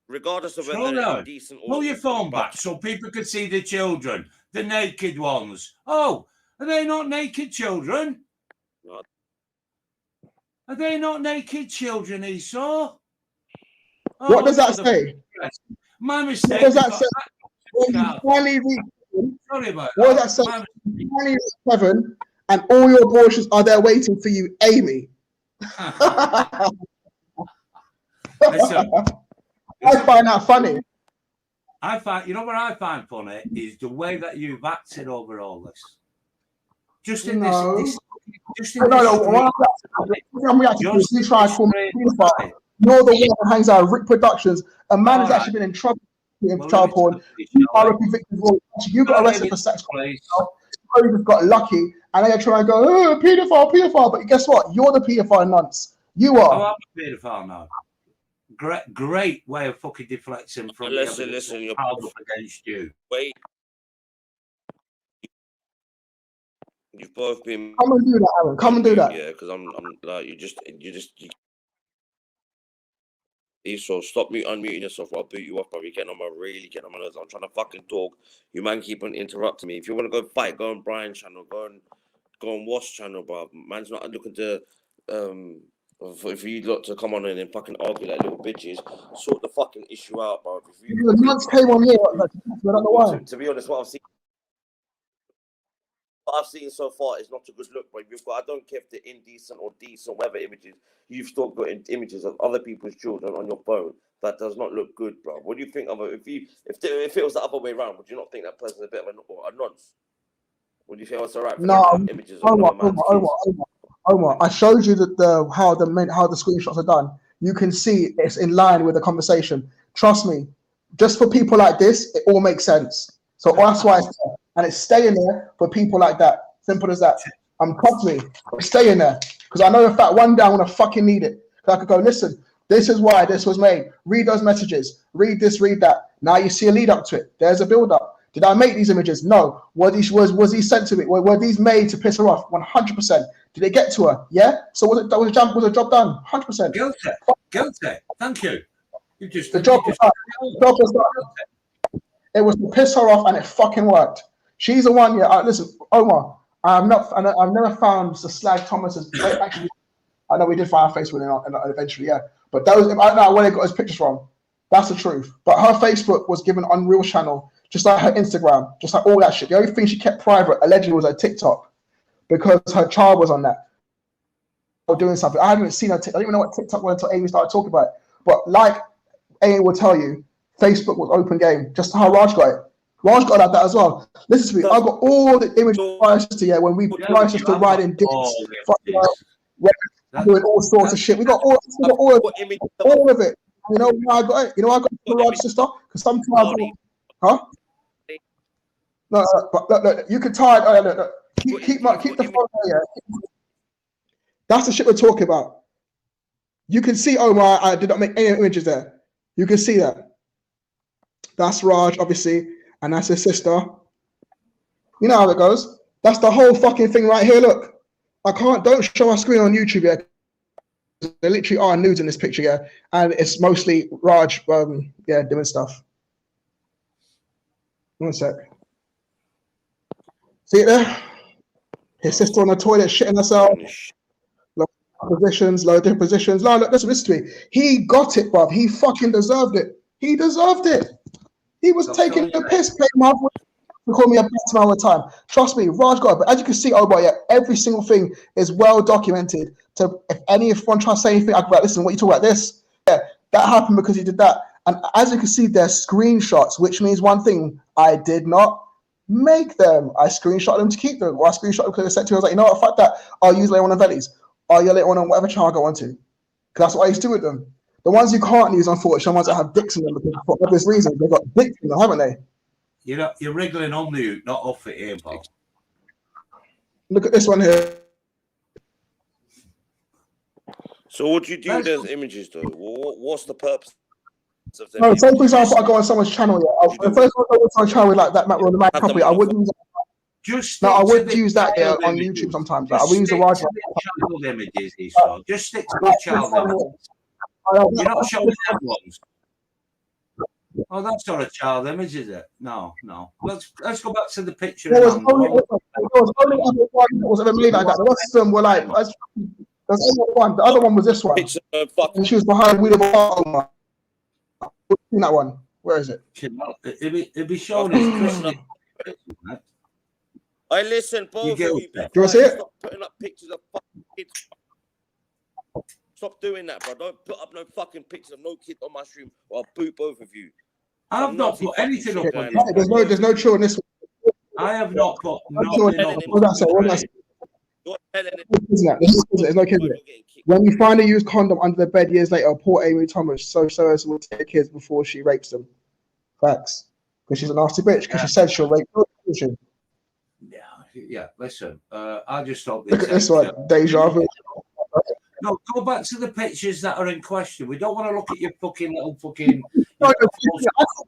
regardless of whether they're indecent or pull your phone back so people can see the children, the naked ones. Oh, are they not naked children? What? Are they not naked children, Esau? Oh, what does that say? My mistake. What does that say? Sorry about that. What does that say? Finally reach heaven, and all your abortions are there waiting for you, Amy. Listen, I find that funny. You know what I find funny is the way that you've acted over all this. Just in this. You try to call me pedophile. You're the one that hangs out at Rick Productions. A man has actually been in trouble with child porn. You got arrested for sex. You just got lucky, and then you're trying to go, oh, pedophile. But guess what? You're the pedophile nonce. You are. Oh, I'm a pedophile now. Great way of fucking deflecting from listen, you're against you. Wait. You've both been. Come and do that, Aaron. Come and do that. Yeah, because I'm like you just. So stop unmuting yourself. I'll boot you off, bro. You're really getting on my nerves. I'm trying to fucking talk. You man keep on interrupting me. If you want to go fight, go on Brian's channel. Go on Wash channel, bro. Man's not looking to for you lot to come on in and fucking argue like little bitches. Sort the fucking issue out, bro. The months came on here. I don't know why. To be honest, what I've seen so far is not a good look, bro. I don't care if they're indecent or decent, whatever images. You've still got images of other people's children on your phone. That does not look good, bro. What do you think of it? If it was the other way around, would you not think that person's a bit of a nonce? Would you think it's alright? No, Omar, I showed you how the screenshots are done. You can see it's in line with the conversation. Trust me, just for people like this, it all makes sense. So that's why it's there. And it's staying there for people like that. Simple as that. Trust me, it's staying there. Because I know in fact one day I'm going to fucking need it. Because I could go, listen, this is why this was made. Read those messages. Read this, read that. Now you see a lead up to it. There's a build up. Did I make these images? No. Was these sent to me? Were these made to piss her off? 100%. Did it get to her? Yeah. So was the job done? 100%. Guilty. Thank you. The job was done. It was to piss her off, and it fucking worked. She's the one. Yeah. Listen, Omar. I've never found the Slag Thomas's. Actually, I know we did find her Facebook and eventually, yeah. But I don't know where they got his pictures from. That's the truth. But her Facebook was given Unreal channel, just like her Instagram, just like all that shit. The only thing she kept private allegedly was her TikTok, because her child was on that or doing something. I haven't seen her. I don't even know what TikTok was until Amy started talking about it. But like Amy will tell you, Facebook was open game. Just how Raj got it. Raj got that as well. Listen to me. I got all the image prices to when we prices to ride in dicks, doing all sorts of shit. We got all of it. You know why I got it? You know why I got it for Raj's sister? Because sometimes, No, but look, you can tie it. Look. Keep the phone there. That's the shit we're talking about. You can see, Omar, I did not make any images there. You can see that. That's Raj, obviously, and that's his sister. You know how it goes. That's the whole fucking thing right here. Look, don't show our screen on YouTube yet. There literally are nudes in this picture, yeah, and it's mostly Raj, doing stuff. One sec. See it there? His sister on the toilet shitting herself. Low different positions. No, look, listen to me. He got it, bruv. He fucking deserved it. He deserved it. He was taking the piss, playing halfway. You call me a best man all the time. Trust me, Raj got it. But as you can see, oh boy, yeah, every single thing is well documented. So if anyone tries to say anything, I can be like, listen, what you talk about this? Yeah, that happened because he did that. And as you can see, there's screenshots, which means one thing: I did not make them. I screenshot them to keep them, or I screenshot them because they sent to me. I was like, you know what, fuck that. I'll use later on Vellies. I'll use later on whatever channel I go on to. Because that's what I used to do with them. The ones you can't use, unfortunately, are ones that have dicks in them because for obvious reasons. They've got dicks in them, haven't they? You're wriggling on mute, not off it here, pal. Look at this one here. So what do you do with those images, though? What's the purpose of them? No, say for example, I go on someone's channel. Yeah, the first time I go on someone's channel with like that, Matt Roll, the Mac copy, I would use. Just no, I would use that on YouTube sometimes. Like, I would use the Raj child images. Esau. Just stick to the child images. You're not showing them ones. Oh, that's not a child image, is it? No. Let's go back to the picture. There was only one that was ever made like that. The rest of them were like. There's only one. The other one was this one. And she was behind the wheel of a car. Seen that one? Where is it? It'd be shown as Christmas. I listen, both of you. Do you see it? Stop putting up pictures of fucking kids. Stop doing that, bro. Don't put up no fucking pictures of no kid on my stream, or I'll boot both of you. I've not put anything up on this. There's no chill in this one. I have not put nothing up. There's no kids in it. When you find a used condom under the bed years later, poor Amy Thomas, so as will take kids before she rapes them. Facts. Because she's a nasty bitch. Because she said she'll rape children. Yeah. Listen, I just thought. Look at this one, deja vu. No, go back to the pictures that are in question. We don't want to look at your fucking little fucking.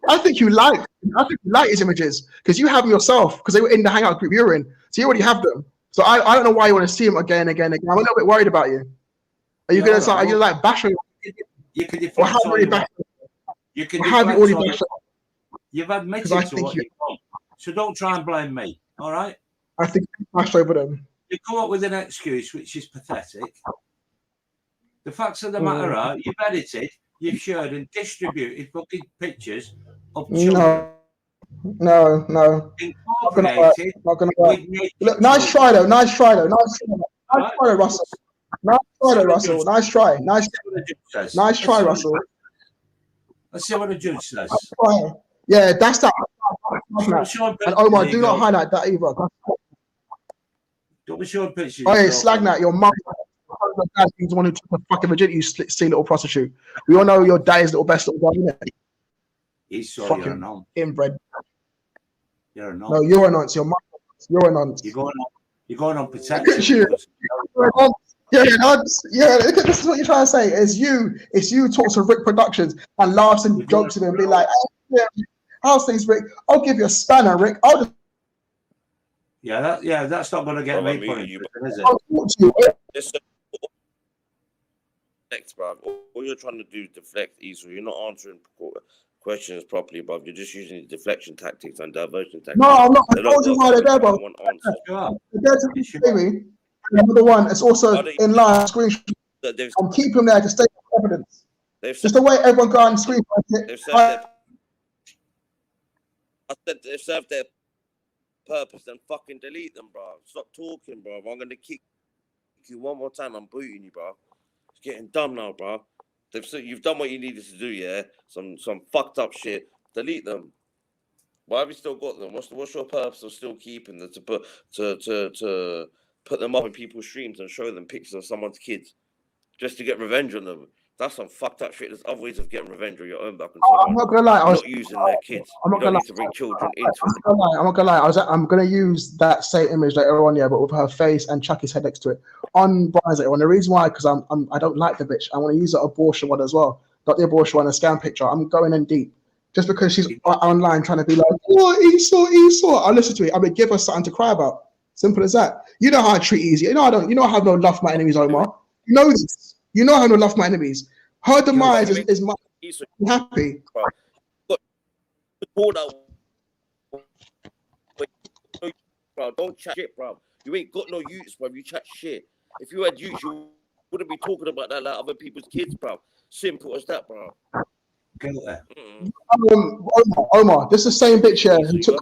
I think you like his images because you have them yourself because they were in the hangout group you're in, so you already have them. So I don't know why you want to see them again. I'm a little bit worried about you. Are you gonna are you like bashing? You can or have you already bashed? You can. Have you already bashed? You've admitted to what you've done, so don't try and blame me. All right. I think you bashed over them. You come up with an excuse which is pathetic. The facts of the matter are, you've edited, you've shared and distributed fucking pictures of children. No. Incorporated. Not gonna work. Look, nice try though, Russell. Nice try. Russell. Let's see what the judge says. Yeah, that's that. And Omar, do not highlight that either. Don't be showing pictures. Oh yeah, Slagnat, your mum. He's the one who took the fucking virginity, you silly little prostitute. We all know your dad's little best little guy, isn't it? He's sorry, fucking you're a nonce. Inbred. You're a nonce. No, you're a nonce. You're a nonce. You're going on protection. Yeah, this is what you're trying to say. It's you talk to Rick Productions and laughs and jokes with him and be like, hey, how's things, Rick? I'll give you a spanner, Rick. That's not going to get me put in prison, is it? I'll talk to you. Listen, bro. All you're trying to do is deflect, Esau. You're not answering questions properly, bro. You're just using deflection tactics and diversion tactics. No, I'm not. I told you why they're there, bro. They're there to be baby. Another one, it's also in line. Screenshot. I'm keeping them there to stay evidence. Just the way everyone go and screen. They've served their purpose, then fucking delete them, bro. Stop talking, bro. I'm gonna kick you one more time. I'm booting you, bro. It's getting dumb now, bro. You've done what you needed to do, yeah. Some fucked up shit. Delete them. Why have you still got them? What's your purpose of still keeping them to put them up in people's streams and show them pictures of someone's kids just to get revenge on them? That's some fucked up shit. There's other ways of getting revenge on your own back. I'm not gonna lie. I'm not using their kids. I'm not gonna lie. To bring children into it. I'm not gonna lie. I'm gonna use that same image later on, yeah, but with her face and Chucky's head next to it on Brian's later on. The reason why, because I don't like the bitch. I want to use the abortion one as well, not the abortion one, a scam picture. I'm going in deep. Just because she's online trying to be like, oh, Esau. I'll listen to it. I'm gonna give her something to cry about. Simple as that. You know how I treat easy. You know I don't. You know I have no love for my enemies, Omar. You know this. You know I have no love for my enemies. Her demise is my happy. Bro, don't chat shit, bro. You ain't got no use, bro. You chat shit. If you had use, you wouldn't be talking about that like other people's kids, bro. Simple as that, bro. Omar, this is the same bitch here who took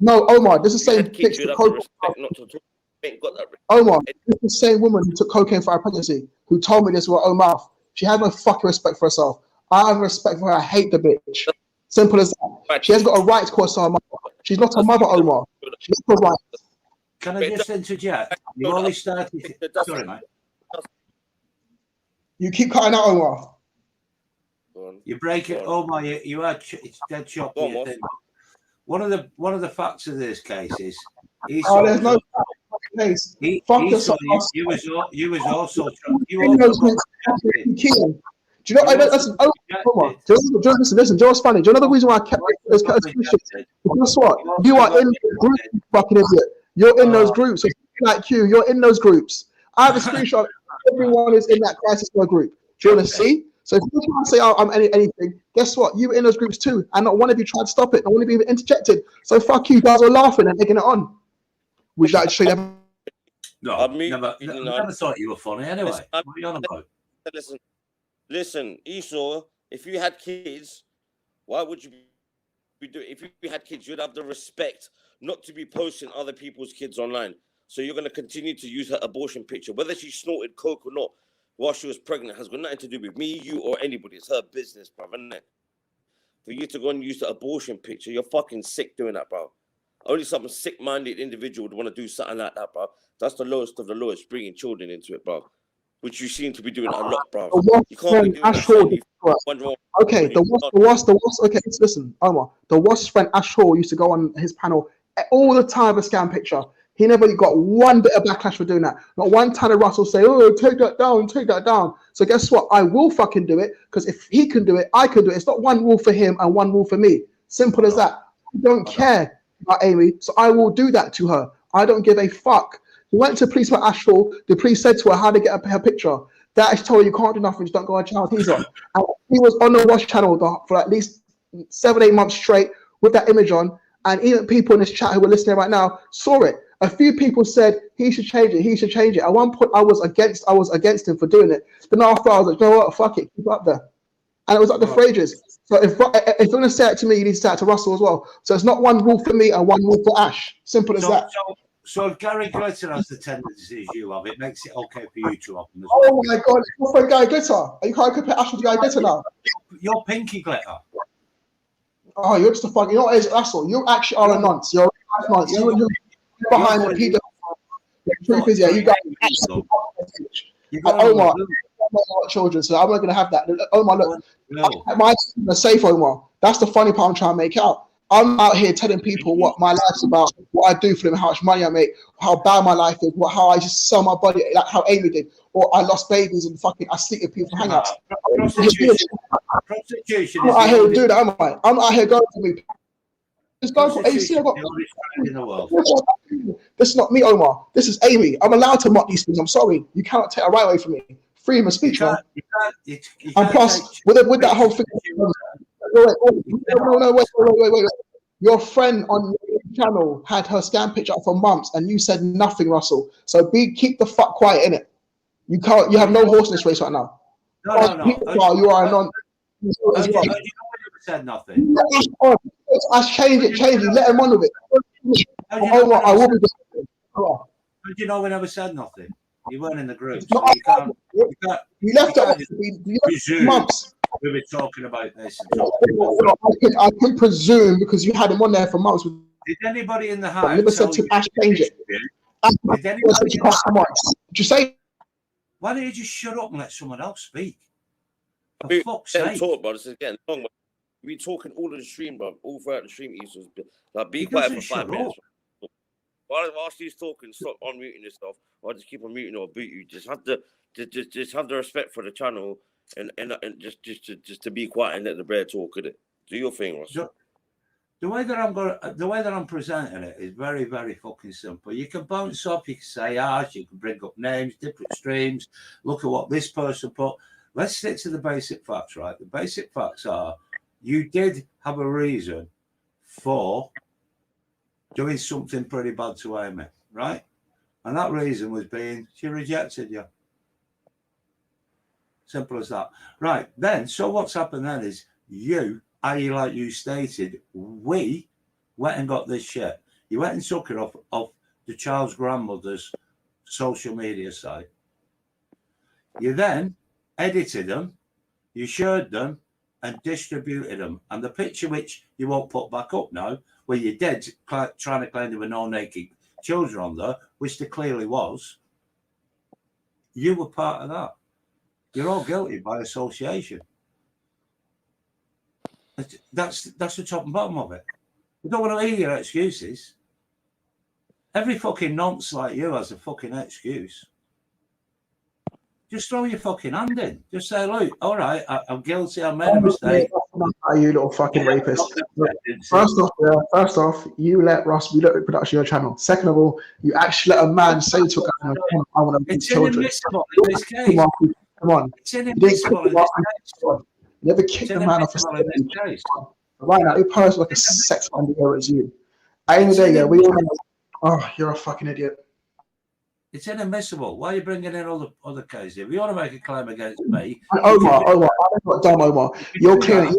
No, Omar, this is the You same had kids, bitch you'd that have the cocaine. respect not to talk. You ain't got that respect. Omar, this is the same woman who took cocaine for her pregnancy, who told me this with her own mouth. She has no fucking respect for herself. I have respect for her. I hate the bitch. Simple as that. Right. She has got a right to call herself a mother. She's not a mother, Omar. She's got a right. Can I just interject? You only started. Sorry, mate. You keep cutting out, Omar. You break it, Omar. You are. It's dead choppy. One of the facts of this case is. There's no case. Fuck yourself. You was also. Do you know? Listen. Listen. Do you know what's funny? Do you know the reason why I kept this? Guess what? You are in the group, you fucking idiot. You're in those groups. Like you're in those groups. I have a screenshot. Everyone is in that crisis group. Do you want to see? So if you try to say, "Oh, I'm anything," guess what? You were in those groups too, and not one of you tried to stop it. Not one of you interjected. So fuck you guys are laughing and taking it on. Would you like to show them? No, I never thought you were funny. Anyway, what are you on about? Listen, Esau. If you had kids, why would you be doing? If you had kids, you'd have the respect not to be posting other people's kids online. So you're going to continue to use her abortion picture, whether she snorted coke or not, while she was pregnant, has got nothing to do with me, you, or anybody. It's her business, bro, isn't it? For you to go and use the abortion picture, you're fucking sick doing that, bro. Only some sick-minded individual would want to do something like that, bro. That's the lowest of the lowest, bringing children into it, bro. Which you seem to be doing a lot, bro. You can't be doing that. Okay, the worst. Okay, listen, Omar. The worst friend Ash Hall used to go on his panel all the time with a scam picture. He never got one bit of backlash for doing that. Not one time did Russell say, "Oh, take that down." So guess what? I will fucking do it, because if he can do it, I can do it. It's not one rule for him and one rule for me. Simple as that. I don't care about Amy, so I will do that to her. I don't give a fuck. He went to police for Ashford. The police said to her how to get her picture. That is told her you can't do nothing. Just don't go on child teaser. And he was on the Watch channel for at least 7-8 months straight with that image on. And even people in this chat who are listening right now saw it. A few people said he should change it. He should change it. At one point, I was against him for doing it. Then after, I was like, you know what? Fuck it. Keep it up there. And it was up there for ages. So if you're going to say it to me, you need to say it to Russell as well. So it's not one rule for me and one rule for Ash. Simple as that. So if Gary Glitter has the tendencies you have, it makes it okay for you to have them as well. Oh my God, your friend Gary Glitter. Are you trying to compare Ash with Gary Glitter now? You're Pinky Glitter. Oh, you're just a fucking. You know what it is, Russell? You actually are a nonce. You're a nonce. You're behind the Peter. The truth is, yeah, you guys. Omar, children, so I'm not going to have that. Omar, look, my children are safe, Omar. That's the funny part I'm trying to make out. I'm out here telling people what my life's about, what I do for them, how much money I make, how bad my life is, how I just sell my body, like how Amy did, or I lost babies and fucking I sleep with people for hangouts. Prostitution. I'm out here doing that, am I? I'm out here going to me. Just going for AC. In the world. This is not me, Omar. This is Amy. I'm allowed to mock these things. I'm sorry. You cannot take a right away from me. Freedom of speech, man. And plus, with that whole thing. Wait. Your friend on your channel had her scam picture up for months, and you said nothing, Russell. So keep the fuck quiet, innit? You can't. You have no horse in this race right now. No. You are a non. You said nothing. I change it. Let him on with it. I will be. How do you know we never said nothing? You weren't in the group. So you left it months. We were talking about this. I can presume because you had him on there for months. Did anybody in the house? I never said to Ash change it. Did anybody? Did you say? Why don't you just shut up and let someone else speak? For fuck's sake! Talk, bro. This is getting long. We talking all of the stream, bro. All throughout the stream, like be quiet for 5 minutes. While she's talking, stop unmuting yourself. Or just keep on muting or boot you. Just have the respect for the channel. And just to be quiet and let the bread talk, could it? Do your thing, Russell. The way that I'm presenting it is very, very fucking simple. You can bounce up, you can say you can bring up names, different streams, look at what this person put. Let's stick to the basic facts, right? The basic facts are you did have a reason for doing something pretty bad to Amy, right? And that reason was being she rejected you. Simple as that. Right, then, so what's happened then is you, i.e. like you stated, we went and got this shit. You went and took it off the child's grandmother's social media site. You then edited them, you shared them, and distributed them. And the picture which you won't put back up now, where you're dead trying to claim there were no naked children on there, which there clearly was, you were part of that. You're all guilty by association. That's the top and bottom of it. We don't want to hear your excuses. Every fucking nonce like you has a fucking excuse. Just throw your fucking hand in. Just say, look, all right, I'm guilty, I made a mistake. You little fucking rapist. First off, you let Ross be at production of your channel. Second of all, you actually let a man say to a guy, I want to be children. In this case. Come on. You never kicked the man off a stage. Right now, he posed like a sex offender as you. At the end of the day, yeah, we all know. Oh, you're a fucking idiot. It's inadmissible. Why are you bringing in other cases? If you want to make a claim against me, Omar, I'm not dumb, Omar. You're clearly,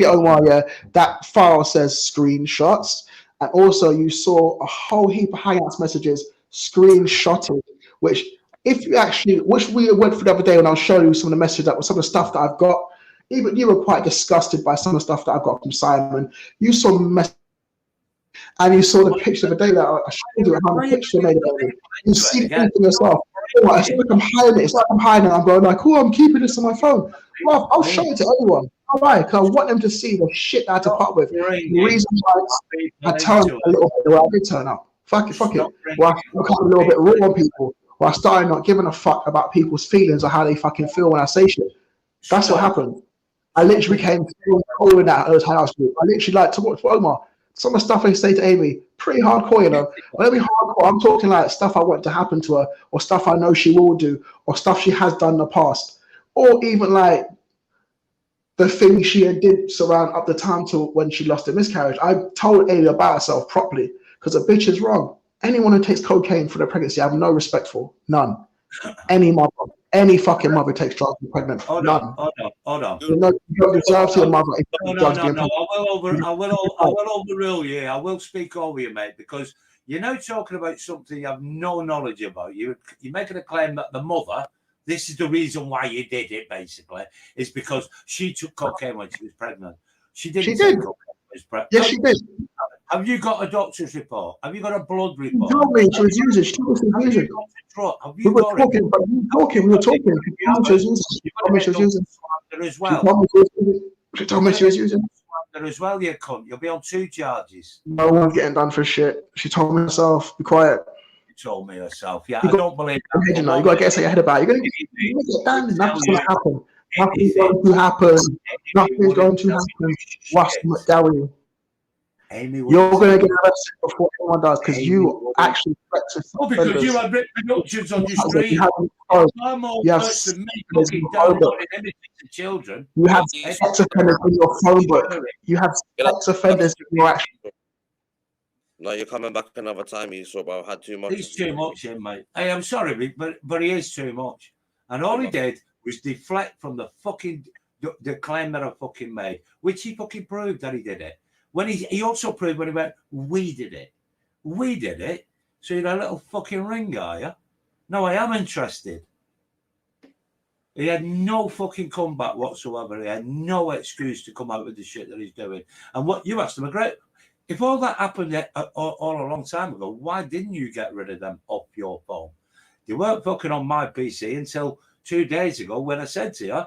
Omar. Yeah, that file says screenshots, and also you saw a whole heap of Hangouts messages screenshotted. Which, if you actually, which we went through the other day when I was showing you some of the messages that was some of the stuff that I've got. Even you were quite disgusted by some of the stuff that I've got from Simon. You saw messages. And you saw the picture of the day that I showed you how the picture made it. You see the thing for yourself. It's like I'm hiding it. It's like I'm hiding it. I'm going like, oh, I'm keeping this on my phone. Well, I'll show it to everyone. All right, because I want them to see the shit that I had to part with. The reason why I turned a little bit the way I did turn up. Fuck it. Well, I become a little bit raw on people. Well, I started not giving a fuck about people's feelings or how they fucking feel when I say shit. That's what happened. I literally came calling that at those Hangouts group. I literally like to watch Omar. Some of the stuff I say to Amy, pretty hardcore, you know. When I mean hardcore, I'm talking like stuff I want to happen to her, or stuff I know she will do, or stuff she has done in the past, or even like the things she did surround up the time to when she lost a miscarriage. I told Amy about herself properly because a bitch is wrong. Anyone who takes cocaine for their pregnancy, I have no respect for. None. Any fucking mother takes drugs and pregnant. Hold None. on. You don't deserve to your mother. No. I will overrule you. I will speak over you, mate, because you're now talking about something you have no knowledge about. You're making a claim that the mother, this is the reason why you did it, basically, is because she took cocaine when she was pregnant. She did. Take cocaine when she was pregnant. Yes, she did. Have you got a doctor's report? Have you got a blood report? She told me she was using. She told me she was using. We were talking. She told me she was using. As well. She told me she was using. As well, you cunt. You'll be on 2 charges. No one's getting done for shit. She told me herself. Be quiet. She told me herself. Yeah, I don't believe that. You got to get your head about it. You're going to get done. Nothing's going to happen. Nothing's going to happen. Nothing's going to happen. What's McGarry? Amy, you're going to get arrested before anyone does because you actually threatened. Oh, because you had reproductions on your screen. Far more worse than me fucking downloading images of children. You have sex offenders in your phone book. You have sex offenders in your action. No, you're coming back another time, you saw, but I've had too much. He's too much, mate. Hey, I'm sorry, but he is too much. And all he did was deflect from the fucking the claim that I fucking made, which he fucking proved that he did it. When he also proved when he went, we did it. So you're a little fucking ring, are you? No, I am interested. He had no fucking comeback whatsoever. He had no excuse to come out with the shit that he's doing. And what you asked him, if all that happened all a long time ago, why didn't you get rid of them off your phone? They weren't fucking on my PC until 2 days ago when I said to you,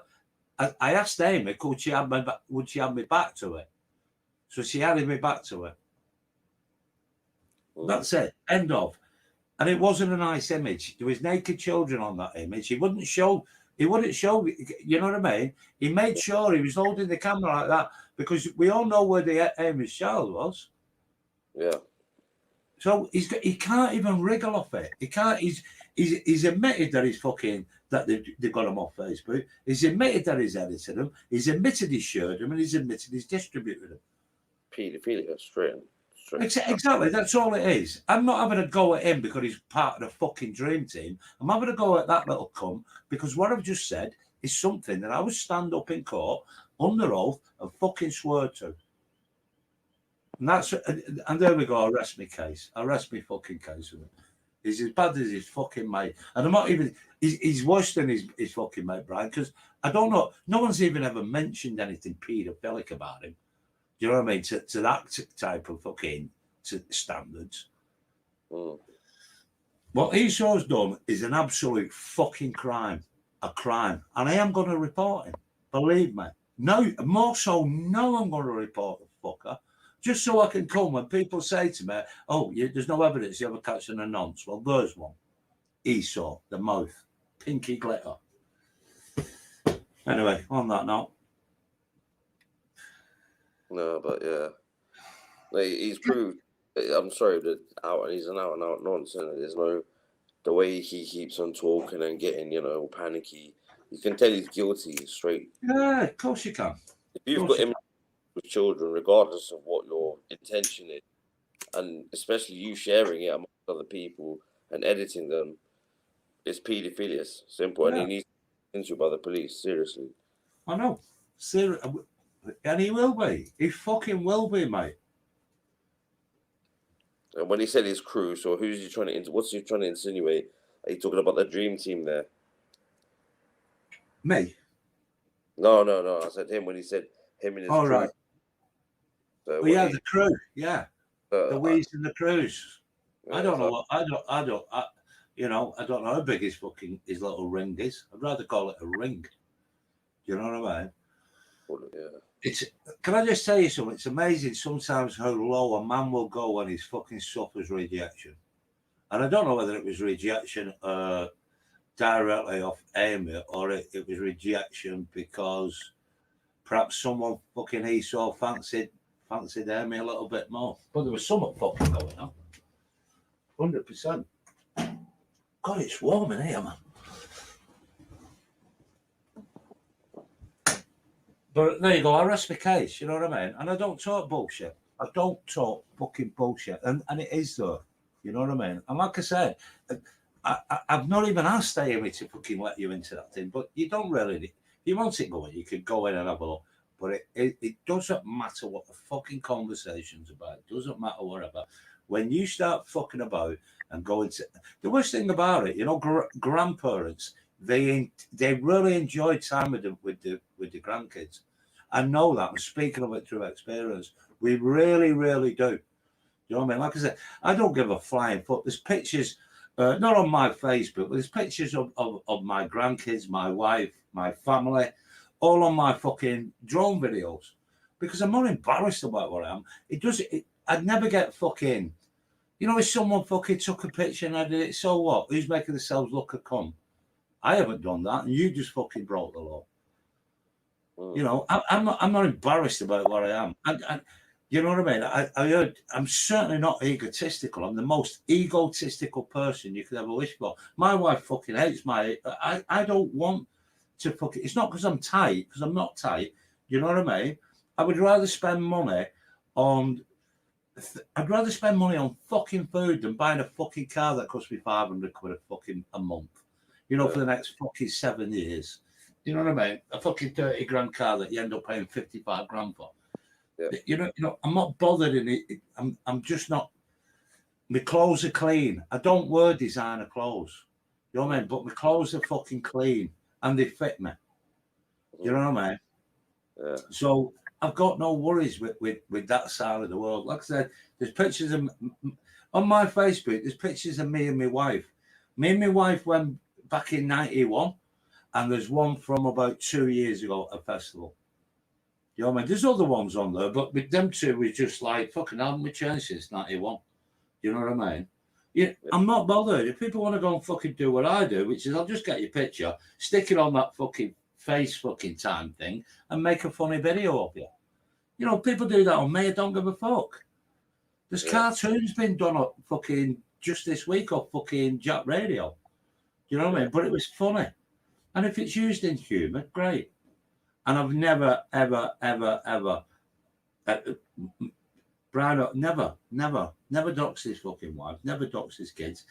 I asked Amy, would she have me back to it? So she added me back to it. That's it. End of. And it wasn't a nice image. There was naked children on that image. He wouldn't show, you know what I mean? He made sure he was holding the camera like that because we all know where the Amy's child was. Yeah. So he can't even wriggle off it. He can't. He's admitted that he's fucking that they've got him off Facebook. He's admitted that he's edited them. He's admitted he's shared them, and he's admitted he's distributed them. Pedophilia, straight. Exactly, that's all it is. I'm not having a go at him because he's part of the fucking dream team. I'm having a go at that little cunt because what I've just said is something that I would stand up in court under oath and fucking swear to. And there we go. Arrest me case. Arrest me fucking case with it. He's as bad as his fucking mate, and I'm not even. He's worse than his fucking mate, Brian. Because I don't know. No one's even ever mentioned anything paedophilic about him. Do you know what I mean? To that type of fucking standards. Mm. What ESAU's done is an absolute fucking crime. A crime. And I am going to report him. Believe me. No, more so, no, I'm going to report the fucker. Just so I can come when people say to me, oh, there's no evidence you ever catching a nonce. Well, there's one. ESAU, the mouth. Pinky glitter. Anyway, on that note. No, but yeah. Like, he's proved, I'm sorry, that he's an out and out nonsense. There's no, the way he keeps on talking and getting, panicky. You can tell he's guilty straight. Yeah, of course you can. If you've got him with children, regardless of what your intention is, and especially you sharing it among other people and editing them, it's paedophilia. Simple. Yeah. And he needs to be into by the police, seriously. I know. And he will be. He fucking will be, mate. And when he said his crew, so who's he trying to? What's he trying to insinuate? Are you talking about the dream team there? Me? No. I said him when he said him and his crew. Right. So the crew. Yeah. The Weeds and the Crews. Yeah, I don't know what. I don't know how big his little ring is. I'd rather call it a ring. You know what I mean? Yeah. Can I just tell you something? It's amazing sometimes how low a man will go when he's fucking suffers rejection. And I don't know whether it was rejection directly off Amy or it was rejection because perhaps someone fucking ESAU fancied Amy a little bit more. But there was something fucking going on. 100%. God, it's warm in here, man. But there you go, I rest my case, you know what I mean? And I don't talk bullshit. I don't talk fucking bullshit. And it is though, you know what I mean? And like I said, I've not even asked Amy to fucking let you into that thing, but you don't really, if you want it going, you could go in and have a look. But it doesn't matter what the fucking conversation's about. It doesn't matter whatever. When you start fucking about and going to, the worst thing about it, grandparents, they really enjoy time with the grandkids. I know that. I'm speaking of it through experience. We really, really do. You know what I mean? Like I said, I don't give a flying fuck. There's pictures, not on my Facebook, but there's pictures of my grandkids, my wife, my family, all on my fucking drone videos. Because I'm not embarrassed about what I am. I'd never get fucking, if someone fucking took a picture and I did it, so what? Who's making themselves look a cunt? I haven't done that, and you just fucking broke the law. I'm not embarrassed about what I am. And you know what I mean? I'm certainly not egotistical. I'm the most egotistical person you could ever wish for. My wife fucking hates I don't want to fucking. It's not because I'm tight, because I'm not tight. You know what I mean? I would rather spend money on. I'd rather spend money on fucking food than buying a fucking car that costs me 500 quid a month. For the next fucking 7 years. You know what I mean? A fucking 30 grand car that you end up paying 55 grand for. Yeah. I'm not bothered in it. I'm just not. My clothes are clean. I don't wear designer clothes. You know what I mean? But my clothes are fucking clean and they fit me. You know what I mean? Yeah. So I've got no worries with that side of the world. Like I said, there's pictures of on my Facebook. There's pictures of me and my wife. Me and my wife went back in 91, and there's one from about 2 years ago at a festival. You know what I mean? There's other ones on there, but with them two, we just like, fucking haven't we changed since 91? You know what I mean? Yeah, I'm not bothered. If people want to go and fucking do what I do, which is I'll just get your picture, stick it on that fucking face fucking time thing, and make a funny video of you. People do that on me, I don't give a fuck. There's cartoons been done up fucking just this week off fucking Jack Radio. You know what I mean? But it was funny. And if it's used in humour, great. And I've never, ever, ever, ever, Brian, never doxed his fucking wife, never doxed his kids.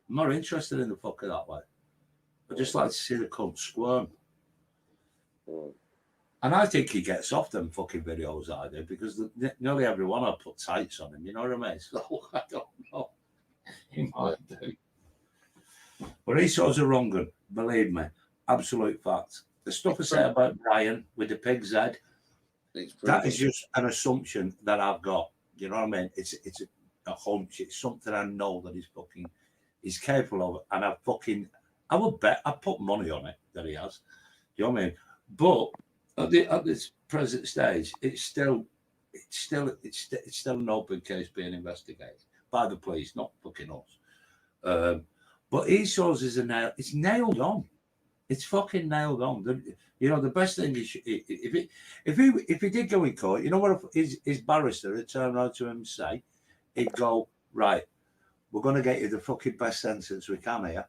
I'm not interested in the fucker that way. I just like to see the cunt squirm. And I think he gets off them fucking videos I do because nearly everyone I put tights on him. You know what I mean? So I don't know. He might do. But ESAU's a wrong one, believe me. Absolute fact. The stuff I said about Brian with the pig's head, that is just an assumption that I've got. You know what I mean? It's a hunch. It's something I know that he's capable of. And I would bet, I put money on it that he has. You know what I mean? But at this present stage, it's still an open case being investigated by the police, not fucking us. But ESAU's is it's nailed on. It's fucking nailed on. The best thing is if he did go in court, you know what his barrister would turn around to him and say, he'd go, right, we're going to get you the fucking best sentence we can here.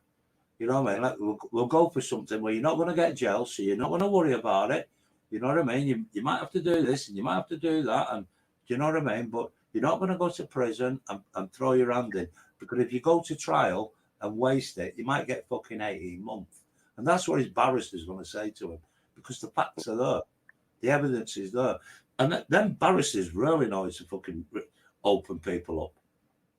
You know what I mean? Like, we'll go for something where you're not going to get jail, so you're not going to worry about it. You know what I mean? You might have to do this and you might have to do that, and do you know what I mean? But you're not going to go to prison and throw your hand in, because if you go to trial and waste it, you might get fucking 18 months. And that's what his barrister's going to say to him, because the facts are there. The evidence is there. And them barristers really know how to fucking open people up.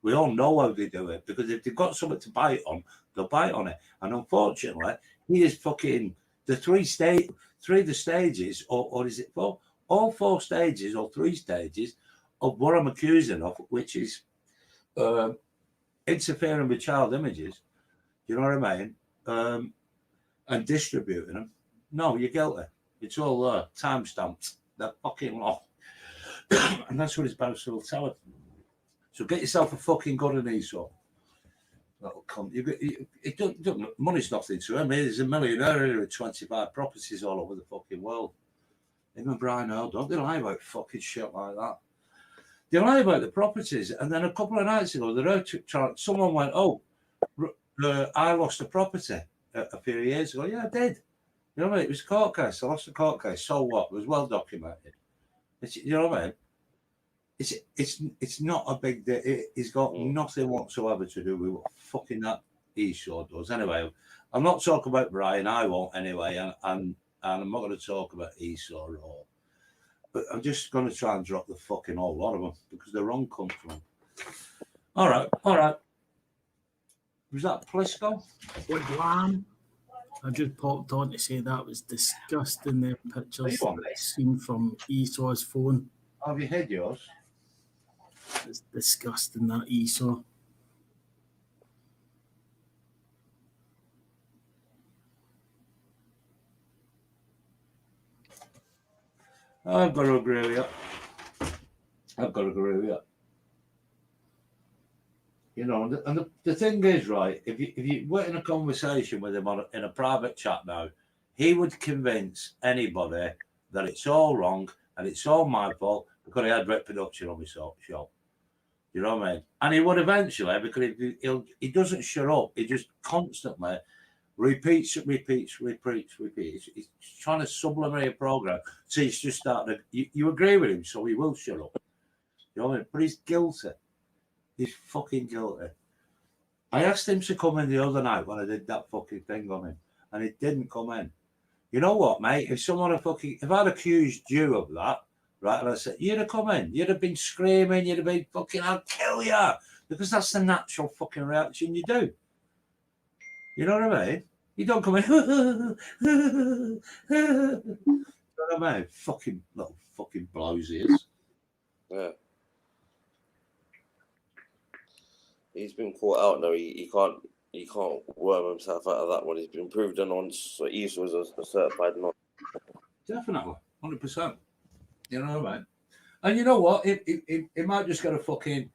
We all know how they do it, because if they've got something to bite on, they'll bite on it. And unfortunately, he is fucking the three of the stages, or is it four? All 4 stages or 3 stages of what I'm accusing of, which is interfering with child images. You know what I mean? And distributing them. No, you're guilty. It's all there, time stamped. That fucking law. And that's what his barrister will tell him. So get yourself a fucking gun and ESAU. That'll come. Money's nothing to him. He's a millionaire with 25 properties all over the fucking world. Him and Brian Earl, don't they lie about fucking shit like that? They lie about the properties. And then a couple of nights ago, someone went, I lost a property a few years ago. Yeah, I did. You know what I mean? It was a court case. I lost a court case. So what? It was well documented. You know what I mean? It's not a big deal. It's got nothing whatsoever to do with what fucking that ESAU does. Anyway, I'm not talking about Brian. I won't anyway. And I'm not going to talk about ESAU at all. But I'm just going to try and drop the fucking whole lot of them, because they're wrong country. All right. Was that Plisco? Blam. I just popped on to say that was disgusting. The pictures seen from ESAU's phone. Have you had yours? It's disgusting, that ESAU. I've got to agree with you. You know, and the thing is, right, if you were in a conversation with him in a private chat now, he would convince anybody that it's all wrong and it's all my fault because he had Red Production on his show. You know what I mean? And he would eventually, because he doesn't shut up. He just constantly repeats. He's trying to sublimate a program. So he's just starting to, you agree with him, so he will shut up. You know what I mean? But he's guilty. He's fucking guilty. I asked him to come in the other night when I did that fucking thing on him, and he didn't come in. You know what, mate? If I'd accused you of that, right, and I said, you'd have come in, you'd have been screaming, you'd have been fucking, I'll kill you, because that's the natural fucking reaction you do. You know what I mean? You don't come in, you know what I mean? Fucking little fucking blows he is. Yeah. He's been caught out now. He can't worm himself out of that one. He's been proved a nonce. So ESAU was a certified nonce. Definitely, 100%. You know what I mean? And you know what? He might just get a fucking.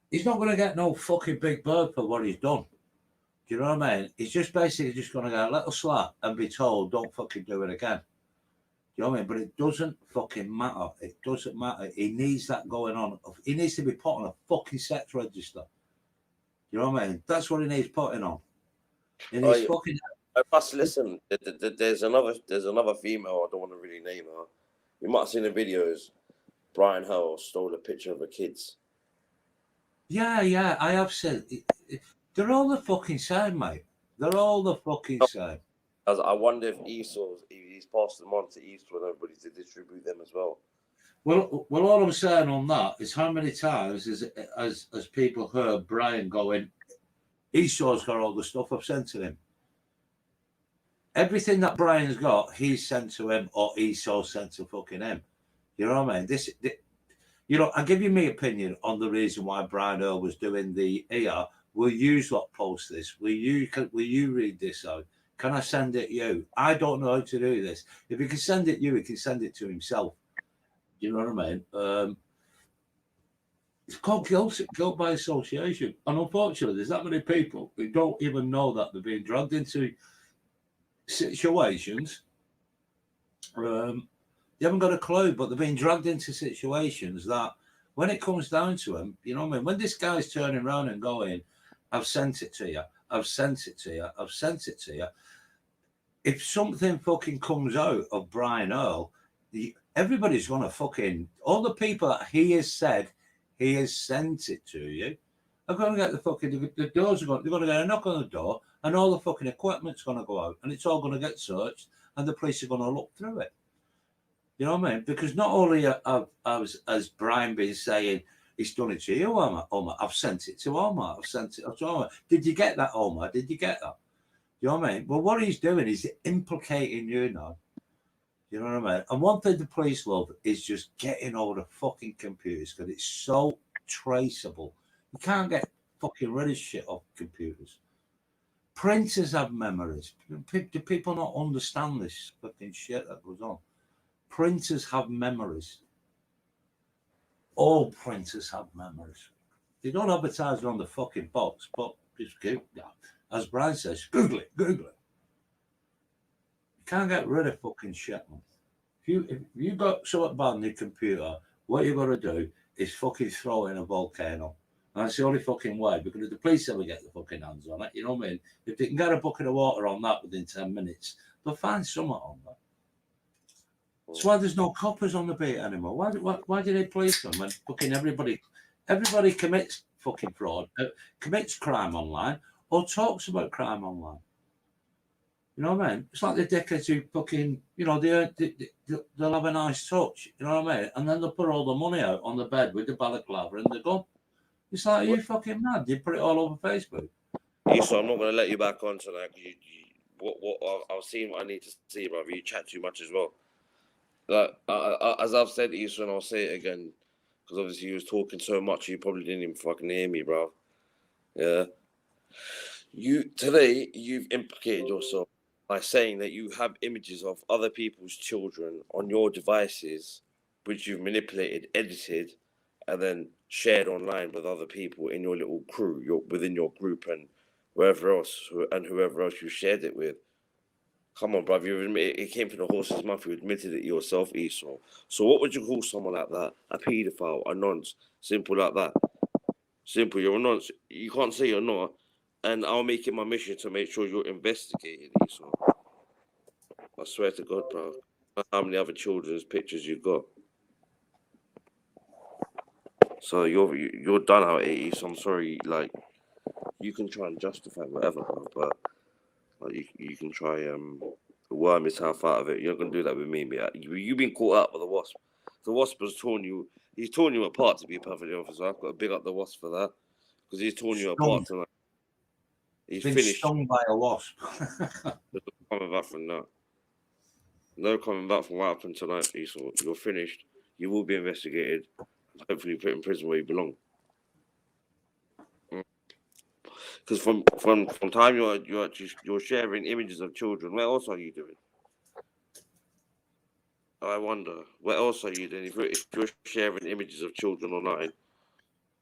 He's not going to get no fucking big bird for what he's done. Do you know what I mean? He's just basically just going to get a little slap and be told, "Don't fucking do it again." You know what I mean? But it doesn't fucking matter. It doesn't matter. He needs that going on. He needs to be put on a fucking sex register. You know what I mean? That's what he needs putting on. Fucking. I must listen. There's another female. I don't want to really name her. You might have seen the videos. Brian Howell stole a picture of her kids. Yeah, I have said. They're all the fucking same, mate. They're all the fucking same. As I wonder if he's passed them on to ESAU and everybody to distribute them as well. Well, all I'm saying on that is how many times has people heard Brian going, ESAU's got all the stuff I've sent to him. Everything that Brian's got, he's sent to him, or ESAU sent to fucking him. You know what I mean? I'll give you my opinion on the reason why Brian Earl was doing the ER. Will you lot post this? Will you read this out? Can I send it you? I don't know how to do this. If he can send it you, he can send it to himself. You know what I mean? It's called guilt by association. And unfortunately, there's that many people who don't even know that they're being dragged into situations. They haven't got a clue, but they're being dragged into situations that when it comes down to them, you know what I mean? When this guy's turning around and going, I've sent it to you, I've sent it to you, I've sent it to you. If something fucking comes out of Brian Earl, everybody's going to fucking, all the people that he has said he has sent it to you are going to get the doors are going, they're going to get a knock on the door and all the fucking equipment's going to go out and it's all going to get searched and the police are going to look through it. You know what I mean? Because not only has Brian been saying, he's done it to you, Omar. I've sent it to Omar. I've sent it to Omar. Did you get that, Omar? Did you get that? You know what I mean? Well, what he's doing is implicating you now. You know what I mean? And one thing the police love is just getting all the fucking computers because it's so traceable. You can't get fucking rid of shit off computers. Printers have memories. Do people not understand this fucking shit that goes on? Printers have memories. All printers have memories. They don't advertise it on the fucking box, but just Google that. As Brian says, Google it. You can't get rid of fucking shit, man. If you got something bad on your computer, what you got to do is fucking throw it in a volcano. And that's the only fucking way, because if the police ever get the fucking hands on it, you know what I mean? If they can get a bucket of water on that within 10 minutes, they'll find something on that. That's why there's no coppers on the beat anymore. Why do they police them when fucking everybody commits fucking fraud, commits crime online, or talks about crime online? You know what I mean? It's like the dickheads who fucking, you know, they'll have a nice touch, you know what I mean? And then they'll put all the money out on the bed with the balaclava and the gun. It's like, are you fucking mad? You put it all over Facebook. So I'm not going to let you back on tonight. I've seen what I need to see, brother. You chat too much as well. Like, as I've said to you, and I'll say it again, because obviously you was talking so much, you probably didn't even fucking hear me, bro. Yeah. Today, you've implicated yourself by saying that you have images of other people's children on your devices, which you've manipulated, edited, and then shared online with other people in your little crew, within your group, and whoever else you shared it with. Come on, bruv. It came from the horse's mouth. You admitted it yourself, ESAU. So what would you call someone like that? A paedophile, a nonce? Simple like that. Simple. You're a nonce. You can't say you're not. And I'll make it my mission to make sure you're investigated, ESAU. I swear to God, bro. How many other children's pictures you got? So you're done out at ESAU. I'm sorry. Like, you can try and justify whatever, bro, but like, you can try worm yourself out of it. You're not gonna do that with me, mate. You've been caught up with the wasp. The wasp has torn you. He's torn you apart, to be perfectly honest. I've got to big up the wasp for that, because he's torn you apart tonight. He's been finished. Stung by a wasp. There's no coming back from that. No coming back from what happened tonight, ESAU. You're finished. You will be investigated. Hopefully, put in prison where you belong. Because from time you're sharing images of children. What else are you doing? I wonder, what else are you doing? If you're sharing images of children online,